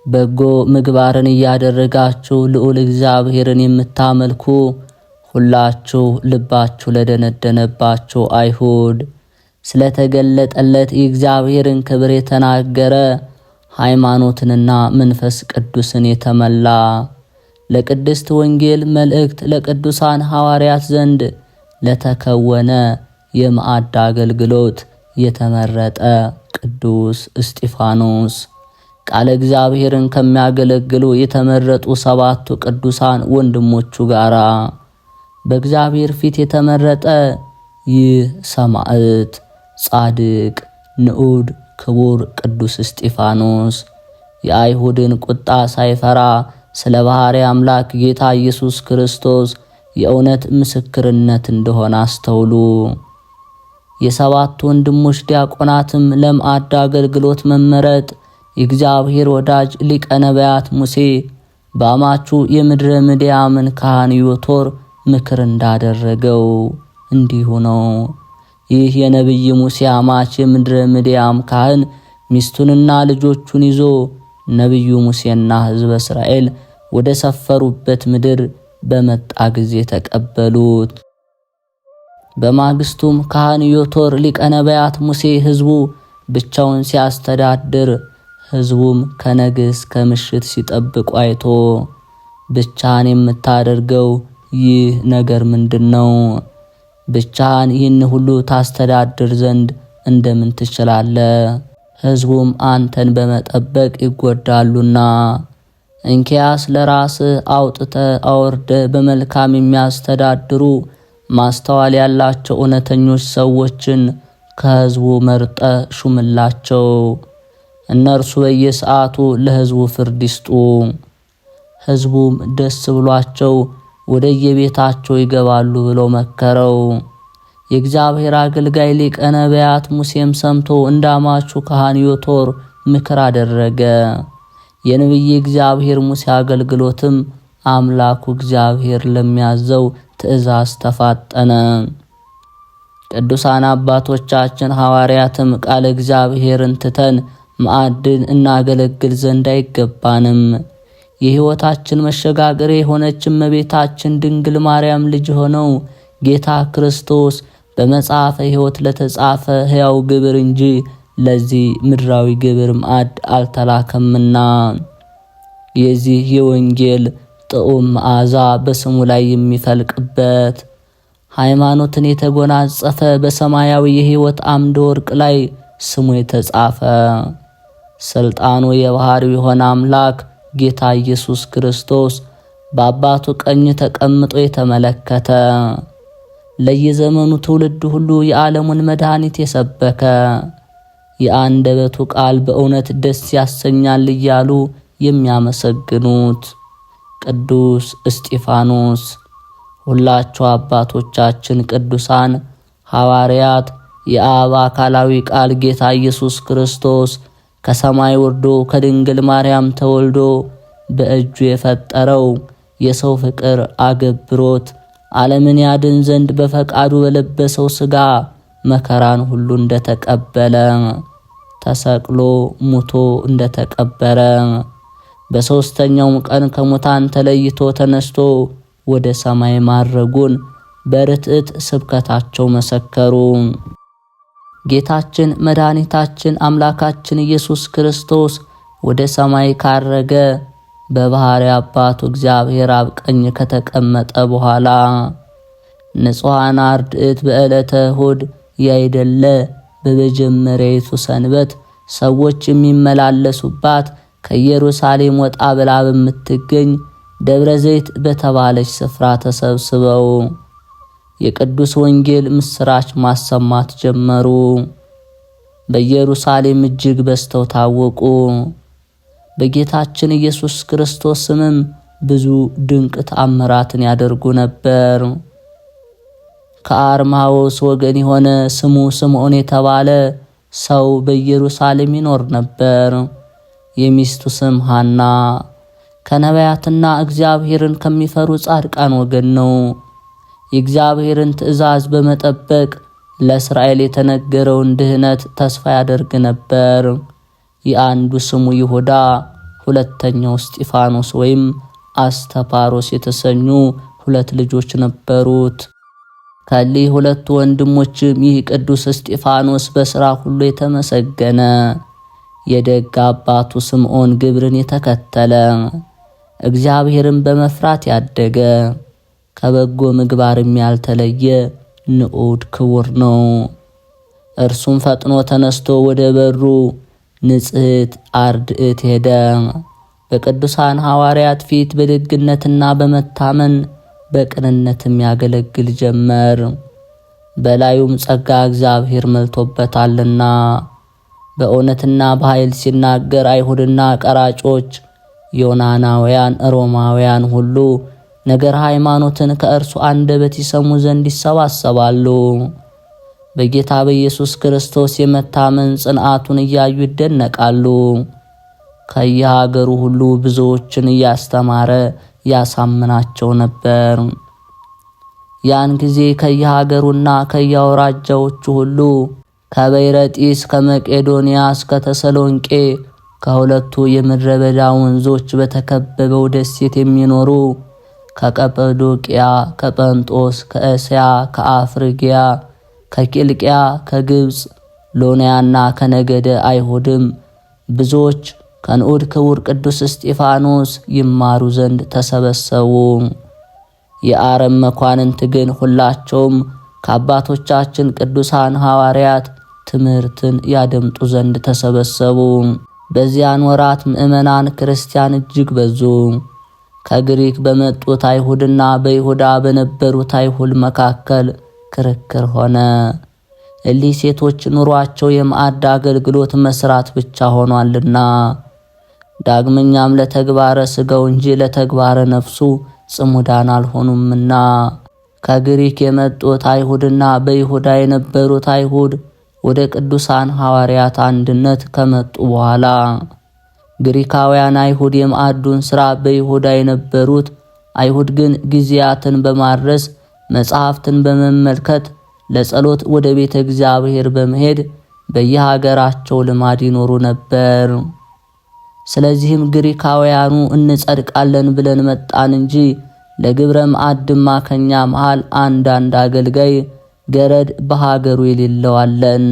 [SPEAKER 1] በጎ ምግባርን እያደረጋችሁ ልዑል እግዚአብሔርን የምታመልኩ ሁላችሁ ልባችሁ ለደነደነባችሁ አይሁድ ስለተገለጠለት የእግዚአብሔርን ክብር የተናገረ ሃይማኖትንና መንፈስ ቅዱስን የተመላ ለቅድስት ወንጌል መልእክት ለቅዱሳን ሐዋርያት ዘንድ ለተከወነ የማዕድ አገልግሎት የተመረጠ ቅዱስ እስጢፋኖስ ቃለ እግዚአብሔርን ከሚያገለግሉ የተመረጡ 7ቱ ቅዱሳን ወንድሞቹ ጋራ በእግዚአብሔር ፊት የተመረጠ ይህ ሰማዕት ጻድቅ ንዑድ ክቡር ቅዱስ እስጢፋኖስ የአይሁድን ቁጣ ሳይፈራ ስለ ባሕርይ አምላክ ጌታ ኢየሱስ ክርስቶስ የእውነት ምስክርነት እንደሆነ አስተውሉ። የ7 ወንድሞች ዲያቆናትም ለማዕድ አገልግሎት መመረጥ የእግዚአብሔር ወዳጅ ሊቀ ነቢያት ሙሴ በአማቹ የምድረ ምድያምን ካህን ዮቶር ምክር እንዳደረገው እንዲሁ ነው። ይህ የነቢይ ሙሴ አማች የምድረ ምድያም ካህን ሚስቱንና ልጆቹን ይዞ ነቢዩ ሙሴና ሕዝበ እስራኤል ወደ ሰፈሩበት ምድር በመጣ ጊዜ ተቀበሉት። በማግስቱም ካህን ዮቶር ሊቀ ነቢያት ሙሴ ሕዝቡ ብቻውን ሲያስተዳድር ሕዝቡም ከነግስ ከምሽት ሲጠብቁ አይቶ ብቻህን የምታደርገው ይህ ነገር ምንድነው? ብቻህን ይህን ሁሉ ታስተዳድር ዘንድ እንደምን ትችላለህ? ሕዝቡም አንተን በመጠበቅ ይጎዳሉና እንኪያስ ለራስህ አውጥተህ አውርደህ በመልካም የሚያስተዳድሩ ማስተዋል ያላቸው እውነተኞች ሰዎችን ከሕዝቡ መርጠህ ሹምላቸው። እነርሱ በየሰዓቱ ለሕዝቡ ፍርድ ይስጡ። ሕዝቡም ደስ ብሏቸው ወደ የቤታቸው ይገባሉ ብሎ መከረው። የእግዚአብሔር አገልጋይ ሊቀ ነቢያት ሙሴም ሰምቶ እንዳማቹ ካህን ዮቶር ምክር አደረገ። የነቢይ እግዚአብሔር ሙሴ አገልግሎትም አምላኩ እግዚአብሔር ለሚያዘው ትእዛዝ ተፋጠነ። ቅዱሳን አባቶቻችን ሐዋርያትም ቃለ እግዚአብሔርን ትተን ማዕድን እናገለግል ዘንድ አይገባንም። የሕይወታችን መሸጋገሪያ የሆነች እመቤታችን ድንግል ማርያም ልጅ ሆነው ጌታ ክርስቶስ በመጽሐፈ ሕይወት ለተጻፈ ሕያው ግብር እንጂ ለዚህ ምድራዊ ግብር ማዕድ አልተላከምና የዚህ የወንጌል ጥዑም መዓዛ በስሙ ላይ የሚፈልቅበት ሃይማኖትን የተጎናጸፈ በሰማያዊ የሕይወት አምደ ወርቅ ላይ ስሙ የተጻፈ ስልጣኑ የባሕርይ የሆነ አምላክ ጌታ ኢየሱስ ክርስቶስ በአባቱ ቀኝ ተቀምጦ የተመለከተ ለየዘመኑ ትውልድ ሁሉ የዓለሙን መድኃኒት የሰበከ የአንደበቱ ቃል በእውነት ደስ ያሰኛል እያሉ የሚያመሰግኑት ቅዱስ እስጢፋኖስ ሁላችሁ አባቶቻችን ቅዱሳን ሐዋርያት የአብ አካላዊ ቃል ጌታ ኢየሱስ ክርስቶስ ከሰማይ ወርዶ ከድንግል ማርያም ተወልዶ በእጁ የፈጠረው የሰው ፍቅር አገብሮት ዓለምን ያድን ዘንድ በፈቃዱ በለበሰው ሥጋ መከራን ሁሉ እንደተቀበለ ተሰቅሎ ሙቶ እንደተቀበረ በሦስተኛውም ቀን ከሙታን ተለይቶ ተነስቶ ወደ ሰማይ ማረጉን በርትዕት ስብከታቸው መሰከሩ። ጌታችን መድኃኒታችን አምላካችን ኢየሱስ ክርስቶስ ወደ ሰማይ ካረገ በባሕርይ አባቱ እግዚአብሔር አብ ቀኝ ከተቀመጠ በኋላ ንጹሐን አርድእት በዕለተ እሁድ ያይደለ በመጀመሪያይቱ ሰንበት ሰዎች የሚመላለሱባት ከኢየሩሳሌም ወጣ ብላ በምትገኝ ደብረ ዘይት በተባለች ስፍራ ተሰብስበው የቅዱስ ወንጌል ምስራች ማሰማት ጀመሩ። በኢየሩሳሌም እጅግ በዝተው ታወቁ። በጌታችን ኢየሱስ ክርስቶስ ስምም ብዙ ድንቅ ተአምራትን ያደርጉ ነበር። ከአርማዎስ ወገን የሆነ ስሙ ስምዖን የተባለ ሰው በኢየሩሳሌም ይኖር ነበር። የሚስቱ ስም ሐና ከነቢያትና እግዚአብሔርን ከሚፈሩ ጻድቃን ወገን ነው። የእግዚአብሔርን ትእዛዝ በመጠበቅ ለእስራኤል የተነገረውን ድህነት ተስፋ ያደርግ ነበር። የአንዱ ስሙ ይሁዳ፣ ሁለተኛው እስጢፋኖስ ወይም አስተፓሮስ የተሰኙ 2 ልጆች ነበሩት። ከሊህ 2 ወንድሞችም ይህ ቅዱስ እስጢፋኖስ በሥራ ሁሉ የተመሰገነ የደግ አባቱ ስምዖን ግብርን የተከተለ እግዚአብሔርን በመፍራት ያደገ ከበጎ ምግባርም ያልተለየ ንዑድ ክቡር ነው። እርሱም ፈጥኖ ተነስቶ ወደ በሩ ንጽሕት አርድእት ሄደ። በቅዱሳን ሐዋርያት ፊት በደግነትና በመታመን በቅንነትም ያገለግል ጀመር። በላዩም ጸጋ እግዚአብሔር መልቶበታልና በእውነትና በኃይል ሲናገር አይሁድና ቀራጮች፣ ዮናናውያን፣ ሮማውያን ሁሉ ነገር ሃይማኖትን ከእርሱ አንደበት ይሰሙ ዘንድ ይሰባሰባሉ። በጌታ በኢየሱስ ክርስቶስ የመታመን ጽንዓቱን እያዩ ይደነቃሉ። ከየሀገሩ ሁሉ ብዙዎችን እያስተማረ ያሳምናቸው ነበር። ያን ጊዜ ከየሀገሩና ከየአውራጃዎቹ ሁሉ ከበይረጢስ፣ ከመቄዶንያ እስከ ተሰሎንቄ ከሁለቱ የምድረ በዳ ወንዞች በተከበበው ደሴት የሚኖሩ ከቀጰዶቅያ፣ ከጰንጦስ፣ ከእስያ፣ ከአፍርግያ፣ ከኪልቅያ፣ ከግብፅ፣ ሎንያና ከነገደ አይሁድም ብዙዎች ከንዑድ ክቡር ቅዱስ እስጢፋኖስ ይማሩ ዘንድ ተሰበሰቡ። የአረም መኳንንት ግን ሁላቸውም ከአባቶቻችን ቅዱሳን ሐዋርያት ትምህርትን ያደምጡ ዘንድ ተሰበሰቡ። በዚያን ወራት ምእመናን ክርስቲያን እጅግ በዙ። ከግሪክ በመጡት አይሁድና በይሁዳ በነበሩት አይሁድ መካከል ክርክር ሆነ። እሊህ ሴቶች ኑሯቸው የማዕድ አገልግሎት መስራት ብቻ ሆኗልና ዳግመኛም ለተግባረ ሥጋው እንጂ ለተግባረ ነፍሱ ጽሙዳን አልሆኑምና ከግሪክ የመጡት አይሁድና በይሁዳ የነበሩት አይሁድ ወደ ቅዱሳን ሐዋርያት አንድነት ከመጡ በኋላ ግሪካውያን አይሁድ የማዕዱን ሥራ በይሁዳ የነበሩት አይሁድ ግን ጊዜያትን በማድረስ መጻሕፍትን በመመልከት ለጸሎት ወደ ቤተ እግዚአብሔር በመሄድ በየሀገራቸው ልማድ ይኖሩ ነበር። ስለዚህም ግሪካውያኑ እንጸድቃለን ብለን መጣን እንጂ ለግብረ ማዕድማ ከኛ መሃል አንዳንድ አገልጋይ ገረድ በሀገሩ የሌለዋለን።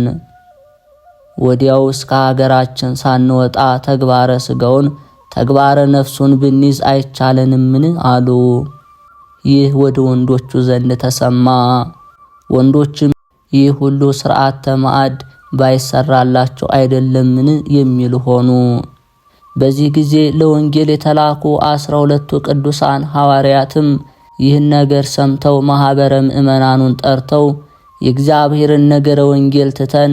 [SPEAKER 1] ወዲያው እስከ ሀገራችን ሳንወጣ ተግባረ ሥጋውን ተግባረ ነፍሱን ብንይዝ አይቻለንምን አሉ። ይህ ወደ ወንዶቹ ዘንድ ተሰማ። ወንዶችም ይህ ሁሉ ሥርዓተ ማዕድ ባይሰራላቸው አይደለምን የሚሉ ሆኑ። በዚህ ጊዜ ለወንጌል የተላኩ 12ቱ ቅዱሳን ሐዋርያትም ይህን ነገር ሰምተው ማኅበረ ምእመናኑን ጠርተው የእግዚአብሔርን ነገረ ወንጌል ትተን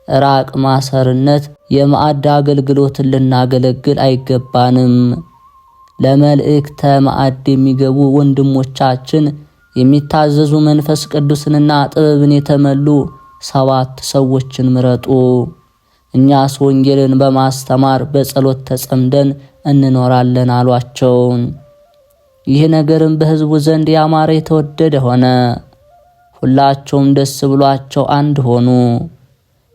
[SPEAKER 1] ራቅ ማሰርነት የማዕድ አገልግሎትን ልናገለግል አይገባንም። ለመልእክተ ማዕድ የሚገቡ ወንድሞቻችን የሚታዘዙ መንፈስ ቅዱስንና ጥበብን የተመሉ 7 ሰዎችን ምረጡ። እኛስ ወንጌልን በማስተማር በጸሎት ተጸምደን እንኖራለን አሏቸው። ይህ ነገርም በሕዝቡ ዘንድ ያማረ የተወደደ ሆነ። ሁላቸውም ደስ ብሏቸው አንድ ሆኑ።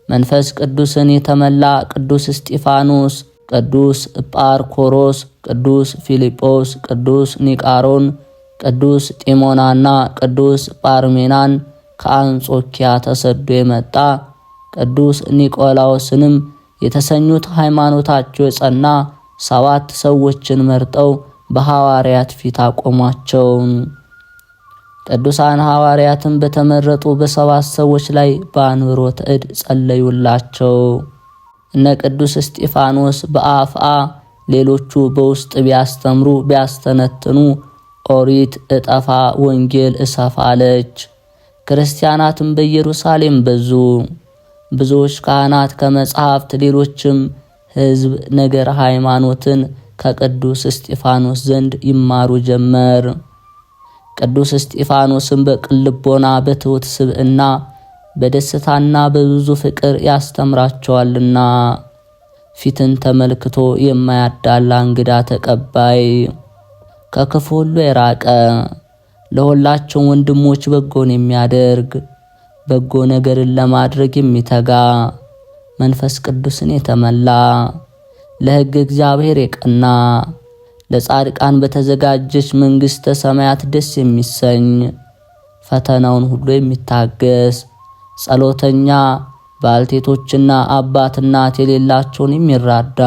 [SPEAKER 1] መንፈስ ቅዱስን የተመላ ቅዱስ እስጢፋኖስ፣ ቅዱስ ጳርኮሮስ፣ ቅዱስ ፊልጶስ፣ ቅዱስ ኒቃሮን፣ ቅዱስ ጢሞናና ቅዱስ ጳርሜናን ከአንጾኪያ ተሰዶ የመጣ ቅዱስ ኒቆላዎስንም የተሰኙት ሃይማኖታቸው የጸና 7 ሰዎችን መርጠው በሐዋርያት ፊት አቆሟቸው። ቅዱሳን ሐዋርያትም በተመረጡ በ7 ሰዎች ላይ በአንብሮተ እድ ጸለዩላቸው። እነ ቅዱስ እስጢፋኖስ በአፍአ ሌሎቹ በውስጥ ቢያስተምሩ ቢያስተነትኑ ኦሪት እጠፋ ወንጌል እሰፋለች። ክርስቲያናትም በኢየሩሳሌም በዙ። ብዙዎች ካህናት ከመጻሕፍት ሌሎችም ሕዝብ ነገር ሃይማኖትን ከቅዱስ እስጢፋኖስ ዘንድ ይማሩ ጀመር። ቅዱስ እስጢፋኖስም በቅን ልቦና በትሑት ስብዕና በደስታና በብዙ ፍቅር ያስተምራቸዋልና ፊትን ተመልክቶ የማያዳላ እንግዳ ተቀባይ፣ ከክፉ ሁሉ የራቀ ለሁላቸው ወንድሞች በጎን የሚያደርግ በጎ ነገርን ለማድረግ የሚተጋ መንፈስ ቅዱስን የተመላ ለሕግ እግዚአብሔር የቀና ለጻድቃን በተዘጋጀች መንግሥተ ሰማያት ደስ የሚሰኝ ፈተናውን ሁሉ የሚታገስ ጸሎተኛ ባልቴቶችና አባት እናት የሌላቸውን የሚራዳ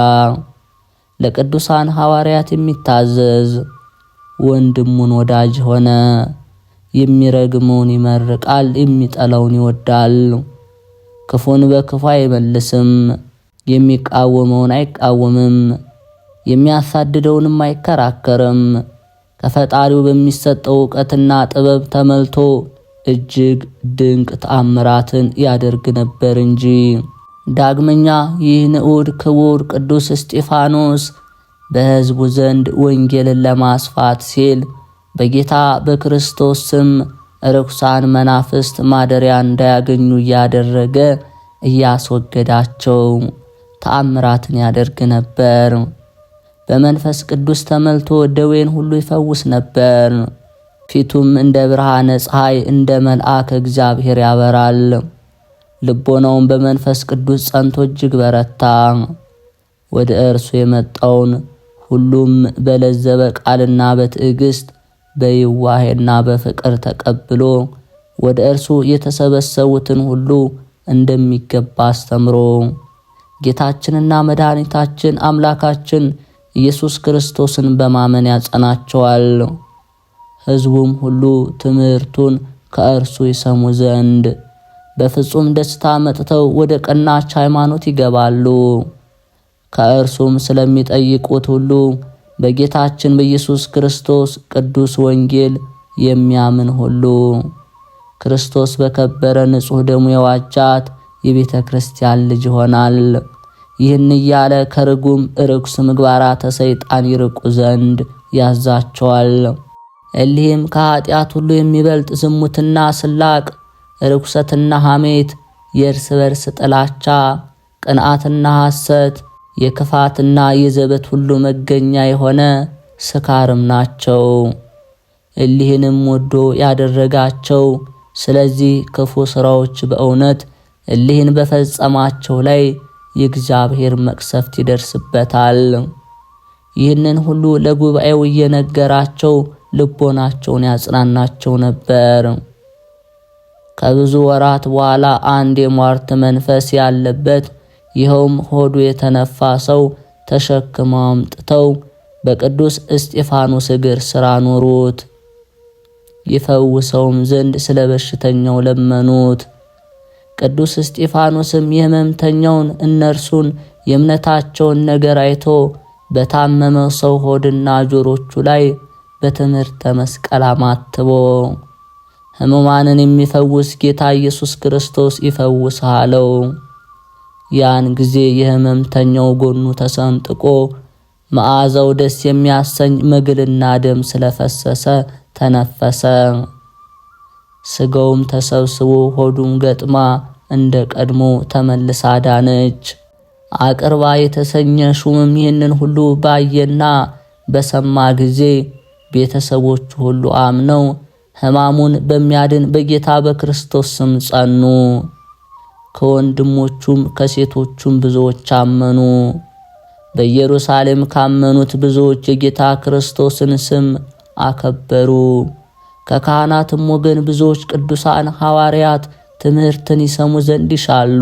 [SPEAKER 1] ለቅዱሳን ሐዋርያት የሚታዘዝ ወንድሙን ወዳጅ ሆነ። የሚረግመውን ይመርቃል፣ የሚጠላውን ይወዳል። ክፉን በክፉ አይመልስም፣ የሚቃወመውን አይቃወምም፣ የሚያሳድደውንም አይከራከርም። ከፈጣሪው በሚሰጠው ዕውቀትና ጥበብ ተመልቶ እጅግ ድንቅ ተአምራትን ያደርግ ነበር እንጂ። ዳግመኛ ይህ ንዑድ ክቡር ቅዱስ እስጢፋኖስ በሕዝቡ ዘንድ ወንጌልን ለማስፋት ሲል በጌታ በክርስቶስ ስም ርኩሳን መናፍስት ማደሪያ እንዳያገኙ እያደረገ እያስወገዳቸው ተአምራትን ያደርግ ነበር። በመንፈስ ቅዱስ ተመልቶ ደዌን ሁሉ ይፈውስ ነበር። ፊቱም እንደ ብርሃነ ፀሐይ እንደ መልአከ እግዚአብሔር ያበራል። ልቦናውን በመንፈስ ቅዱስ ጸንቶ እጅግ በረታ። ወደ እርሱ የመጣውን ሁሉም በለዘበ ቃልና በትዕግስት በይዋሄና በፍቅር ተቀብሎ ወደ እርሱ የተሰበሰቡትን ሁሉ እንደሚገባ አስተምሮ ጌታችንና መድኃኒታችን አምላካችን ኢየሱስ ክርስቶስን በማመን ያጸናቸዋል። ሕዝቡም ሁሉ ትምህርቱን ከእርሱ ይሰሙ ዘንድ በፍጹም ደስታ መጥተው ወደ ቀናች ሃይማኖት ይገባሉ። ከእርሱም ስለሚጠይቁት ሁሉ በጌታችን በኢየሱስ ክርስቶስ ቅዱስ ወንጌል የሚያምን ሁሉ ክርስቶስ በከበረ ንጹሕ ደሙ የዋጃት የቤተ ክርስቲያን ልጅ ይሆናል። ይህን እያለ ከርጉም ርኩስ ምግባራተ ሰይጣን ይርቁ ዘንድ ያዛቸዋል። እሊህም ከኃጢአት ሁሉ የሚበልጥ ዝሙትና ስላቅ፣ ርኩሰትና ሐሜት፣ የእርስ በርስ ጥላቻ፣ ቅንዓትና ሐሰት፣ የክፋትና የዘበት ሁሉ መገኛ የሆነ ስካርም ናቸው። እሊህንም ወዶ ያደረጋቸው ስለዚህ ክፉ ሥራዎች በእውነት እሊህን በፈጸማቸው ላይ የእግዚአብሔር መቅሰፍት ይደርስበታል። ይህንን ሁሉ ለጉባኤው እየነገራቸው ልቦናቸውን ያጽናናቸው ነበር። ከብዙ ወራት በኋላ አንድ የሟርት መንፈስ ያለበት ይኸውም ሆዱ የተነፋ ሰው ተሸክመው አምጥተው በቅዱስ እስጢፋኖስ እግር ስር አኖሩት። ይፈውሰውም ዘንድ ስለ በሽተኛው ለመኑት። ቅዱስ እስጢፋኖስም የሕመምተኛውን እነርሱን የእምነታቸውን ነገር አይቶ በታመመው ሰው ሆድና ጆሮቹ ላይ በትምህርተ መስቀል አማትቦ ሕሙማንን የሚፈውስ ጌታ ኢየሱስ ክርስቶስ ይፈውስሃለው። ያን ጊዜ የሕመምተኛው ጎኑ ተሰንጥቆ መዓዛው ደስ የሚያሰኝ መግልና ደም ስለፈሰሰ ተነፈሰ። ስጋውም ተሰብስቦ ሆዱም ገጥማ እንደ ቀድሞ ተመልሳ ዳነች። አቅርባ የተሰኘ ሹምም ይህንን ሁሉ ባየና በሰማ ጊዜ ቤተሰቦቹ ሁሉ አምነው ሕማሙን በሚያድን በጌታ በክርስቶስ ስም ጸኑ። ከወንድሞቹም ከሴቶቹም ብዙዎች አመኑ። በኢየሩሳሌም ካመኑት ብዙዎች የጌታ ክርስቶስን ስም አከበሩ። ከካህናትም ወገን ብዙዎች ቅዱሳን ሐዋርያት ትምህርትን ይሰሙ ዘንድ ይሻሉ።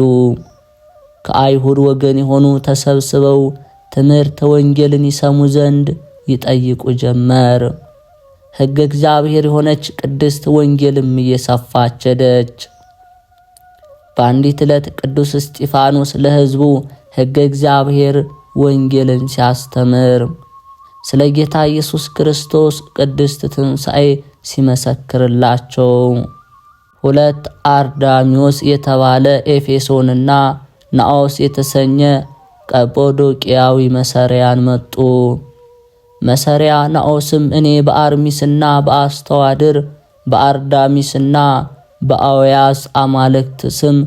[SPEAKER 1] ከአይሁድ ወገን የሆኑ ተሰብስበው ትምህርተ ወንጌልን ይሰሙ ዘንድ ይጠይቁ ጀመር። ሕገ እግዚአብሔር የሆነች ቅድስት ወንጌልም እየሰፋች ሄደች። በአንዲት ዕለት ቅዱስ እስጢፋኖስ ለሕዝቡ ሕገ እግዚአብሔር ወንጌልን ሲያስተምር ስለ ጌታ ኢየሱስ ክርስቶስ ቅድስት ትንሣኤ ሲመሰክርላቸው 2 አርዳሚዎስ የተባለ ኤፌሶንና ናኦስ የተሰኘ ቀጶዶቅያዊ መሰሪያን መጡ። መሰሪያ ናኦስም እኔ በአርሚስና በአስተዋድር በአርዳሚስና በአውያስ አማልክት ስም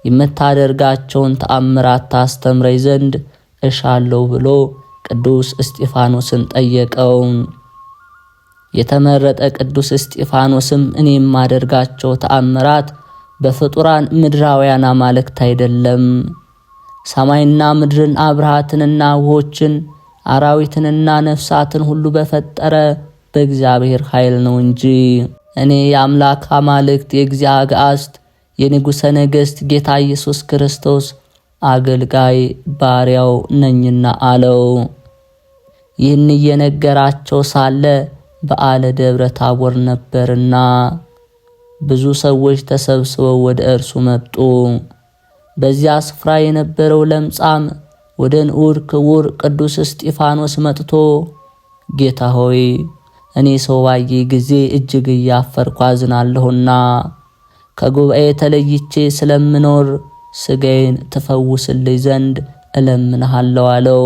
[SPEAKER 1] የምታደርጋቸውን ተአምራት ታስተምረኝ ዘንድ እሻለሁ ብሎ ቅዱስ እስጢፋኖስን ጠየቀው። የተመረጠ ቅዱስ እስጢፋኖስም እኔ የማደርጋቸው ተአምራት በፍጡራን ምድራውያን አማልክት አይደለም፣ ሰማይና ምድርን አብርሃትንና ውሆችን አራዊትንና ነፍሳትን ሁሉ በፈጠረ በእግዚአብሔር ኃይል ነው እንጂ እኔ የአምላክ አማልክት የእግዚአብሔር አጋዕዝት የንጉሠ ነገሥት ጌታ ኢየሱስ ክርስቶስ አገልጋይ ባሪያው ነኝና አለው። ይህን እየነገራቸው ሳለ በዓለ ደብረ ታቦር ነበርና ብዙ ሰዎች ተሰብስበው ወደ እርሱ መጡ። በዚያ ስፍራ የነበረው ለምጻም ወደ ንዑድ ክቡር ቅዱስ እስጢፋኖስ መጥቶ ጌታ ሆይ እኔ ሰው ባየ ጊዜ እጅግ እያፈርኩ አዝናለሁና ከጉባኤ ተለይቼ ስለምኖር ሥጋዬን ትፈውስልኝ ዘንድ እለምንሃለሁ አለው።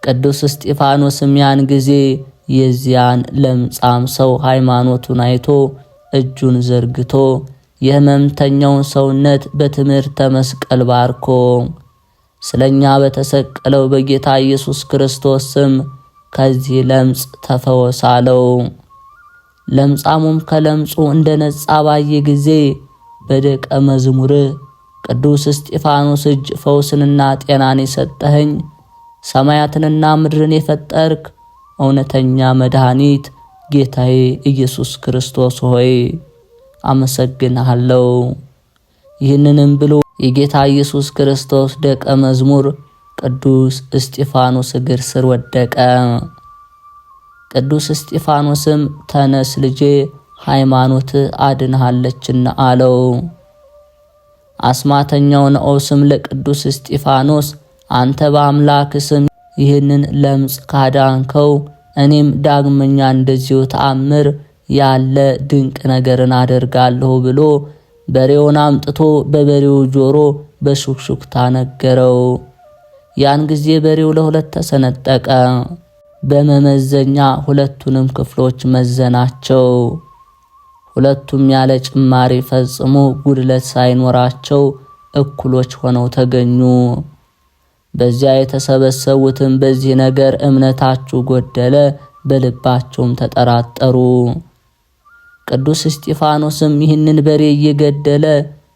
[SPEAKER 1] ቅዱስ እስጢፋኖስም ያን ጊዜ የዚያን ለምጻም ሰው ሃይማኖቱን አይቶ እጁን ዘርግቶ የሕመምተኛውን ሰውነት በትምህርተ መስቀል ባርኮ ስለኛ በተሰቀለው በጌታ ኢየሱስ ክርስቶስ ስም ከዚህ ለምጽ ተፈወስ አለው። ለምጻሙም ከለምጹ እንደነጻ ባየ ጊዜ በደቀ መዝሙርህ ቅዱስ እስጢፋኖስ እጅ ፈውስንና ጤናን የሰጠኸኝ ሰማያትንና ምድርን የፈጠርክ እውነተኛ መድኃኒት ጌታዬ ኢየሱስ ክርስቶስ ሆይ አመሰግንሃለሁ። ይህንንም ብሎ የጌታ ኢየሱስ ክርስቶስ ደቀ መዝሙር ቅዱስ እስጢፋኖስ እግር ስር ወደቀ። ቅዱስ እስጢፋኖስም ተነስ ልጄ፣ ሃይማኖት አድንሃለችና አለው። አስማተኛው ናኦስም ለቅዱስ እስጢፋኖስ አንተ በአምላክ ስም ይህንን ለምጽ ካዳንከው እኔም ዳግመኛ እንደዚሁ ተአምር ያለ ድንቅ ነገርን አደርጋለሁ ብሎ በሬውን አምጥቶ በበሬው ጆሮ በሹክሹክታ ነገረው። ያን ጊዜ በሬው ለሁለት ተሰነጠቀ። በመመዘኛ ሁለቱንም ክፍሎች መዘናቸው። ሁለቱም ያለ ጭማሪ ፈጽሞ ጉድለት ሳይኖራቸው እኩሎች ሆነው ተገኙ። በዚያ የተሰበሰቡትም በዚህ ነገር እምነታችሁ ጎደለ፣ በልባቸውም ተጠራጠሩ። ቅዱስ እስጢፋኖስም ይህንን በሬ እየገደለ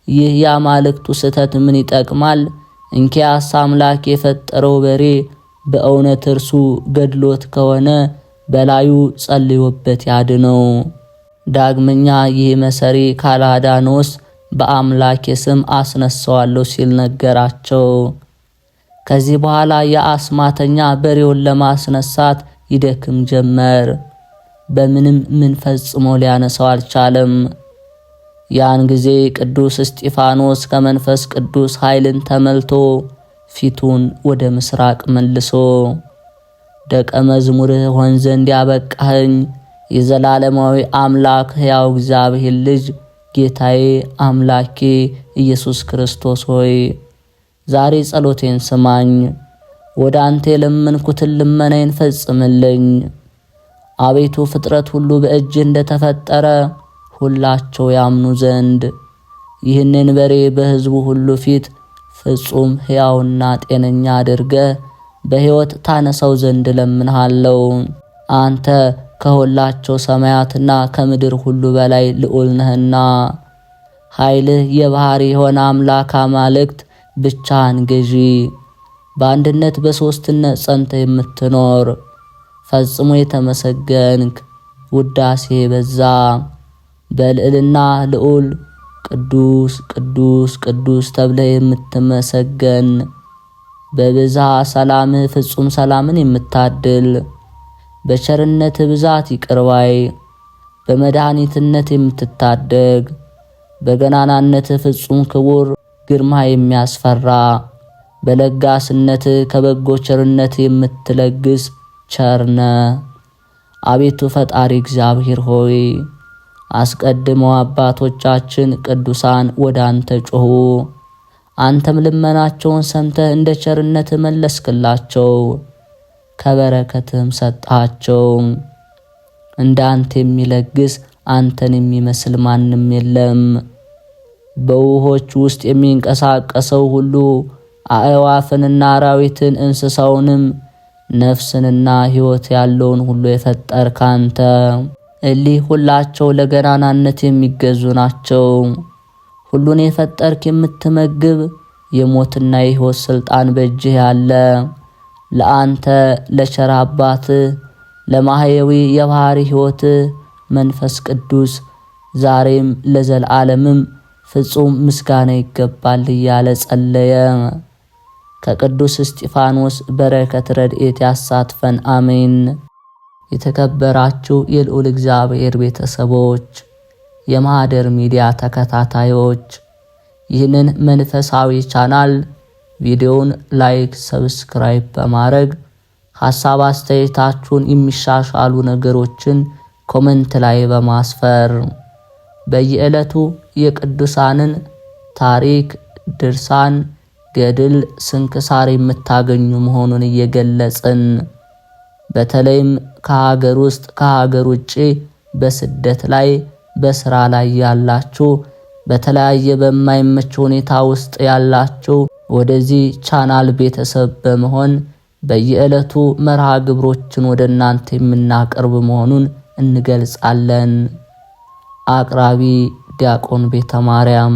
[SPEAKER 1] ይህ የአማልክቱ ስህተት ምን ይጠቅማል? እንኪያስ አምላክ የፈጠረው በሬ በእውነት እርሱ ገድሎት ከሆነ በላዩ ጸልዮበት ያድነው። ዳግመኛ ይህ መሰሪ ካላዳኖስ በአምላኬ ስም አስነሳዋለሁ ሲል ነገራቸው። ከዚህ በኋላ የአስማተኛ በሬውን ለማስነሳት ይደክም ጀመር። በምንም ምን ፈጽሞ ሊያነሳው አልቻለም። ያን ጊዜ ቅዱስ እስጢፋኖስ ከመንፈስ ቅዱስ ኃይልን ተመልቶ ፊቱን ወደ ምስራቅ መልሶ ደቀ መዝሙርህ ሆን ዘንድ ያበቃኸኝ የዘላለማዊ አምላክ ሕያው እግዚአብሔር ልጅ ጌታዬ አምላኬ ኢየሱስ ክርስቶስ ሆይ ዛሬ ጸሎቴን ስማኝ፣ ወደ አንተ የለመንኩትን ልመናዬን ፈጽምልኝ። አቤቱ ፍጥረት ሁሉ በእጅ እንደተፈጠረ ሁላቸው ያምኑ ዘንድ ይህንን በሬ በሕዝቡ ሁሉ ፊት ፍጹም ሕያውና ጤነኛ አድርገህ በሕይወት ታነሳው ዘንድ ለምንሃለው። አንተ ከሁላቸው ሰማያትና ከምድር ሁሉ በላይ ልዑል ነህና ኃይልህ የባህሪ የሆነ አምላክ አማልክት ብቻህን ገዢ፣ በአንድነት በሦስትነት ጸንተ የምትኖር ፈጽሞ የተመሰገንክ ውዳሴ በዛ በልዕልና ልዑል ቅዱስ ቅዱስ ቅዱስ ተብለህ የምትመሰገን በብዛ ሰላምህ ፍጹም ሰላምን የምታድል በቸርነት ብዛት ይቅርባይ በመድኃኒትነት የምትታደግ በገናናነት ፍጹም ክቡር ግርማ የሚያስፈራ በለጋስነት ከበጎ ቸርነት የምትለግስ ቸርነ አቤቱ ፈጣሪ እግዚአብሔር ሆይ አስቀድመው አባቶቻችን ቅዱሳን ወደ አንተ ጮኹ፣ አንተም ልመናቸውን ሰምተህ እንደ ቸርነት መለስክላቸው፣ ከበረከትም ሰጣቸው። እንዳንተ የሚለግስ አንተን የሚመስል ማንም የለም። በውሆች ውስጥ የሚንቀሳቀሰው ሁሉ አእዋፍንና አራዊትን እንስሳውንም ነፍስንና ሕይወት ያለውን ሁሉ የፈጠርክ አንተ እሊህ ሁላቸው ለገናናነት የሚገዙ ናቸው። ሁሉን የፈጠርክ የምትመግብ የሞትና የሕይወት ሥልጣን በእጅህ ያለ ለአንተ ለቸር አባትህ ለማህየዊ የባህሪ ሕይወት መንፈስ ቅዱስ ዛሬም ለዘላለምም ፍጹም ምስጋና ይገባል እያለ ጸለየ። ከቅዱስ እስጢፋኖስ በረከት ረድኤት ያሳትፈን፣ አሜን። የተከበራችሁ የልዑል እግዚአብሔር ቤተሰቦች፣ የማህደር ሚዲያ ተከታታዮች ይህንን መንፈሳዊ ቻናል ቪዲዮውን ላይክ፣ ሰብስክራይብ በማድረግ ሐሳብ አስተያየታችሁን የሚሻሻሉ ነገሮችን ኮሜንት ላይ በማስፈር በየዕለቱ የቅዱሳንን ታሪክ፣ ድርሳን፣ ገድል፣ ስንክሳር የምታገኙ መሆኑን እየገለጽን በተለይም ከሀገር ውስጥ ከሀገር ውጪ በስደት ላይ በስራ ላይ ያላችሁ በተለያየ በማይመች ሁኔታ ውስጥ ያላችሁ ወደዚህ ቻናል ቤተሰብ በመሆን በየዕለቱ መርሃ ግብሮችን ወደ እናንተ የምናቀርብ መሆኑን እንገልጻለን። አቅራቢ ዲያቆን ቤተ ማርያም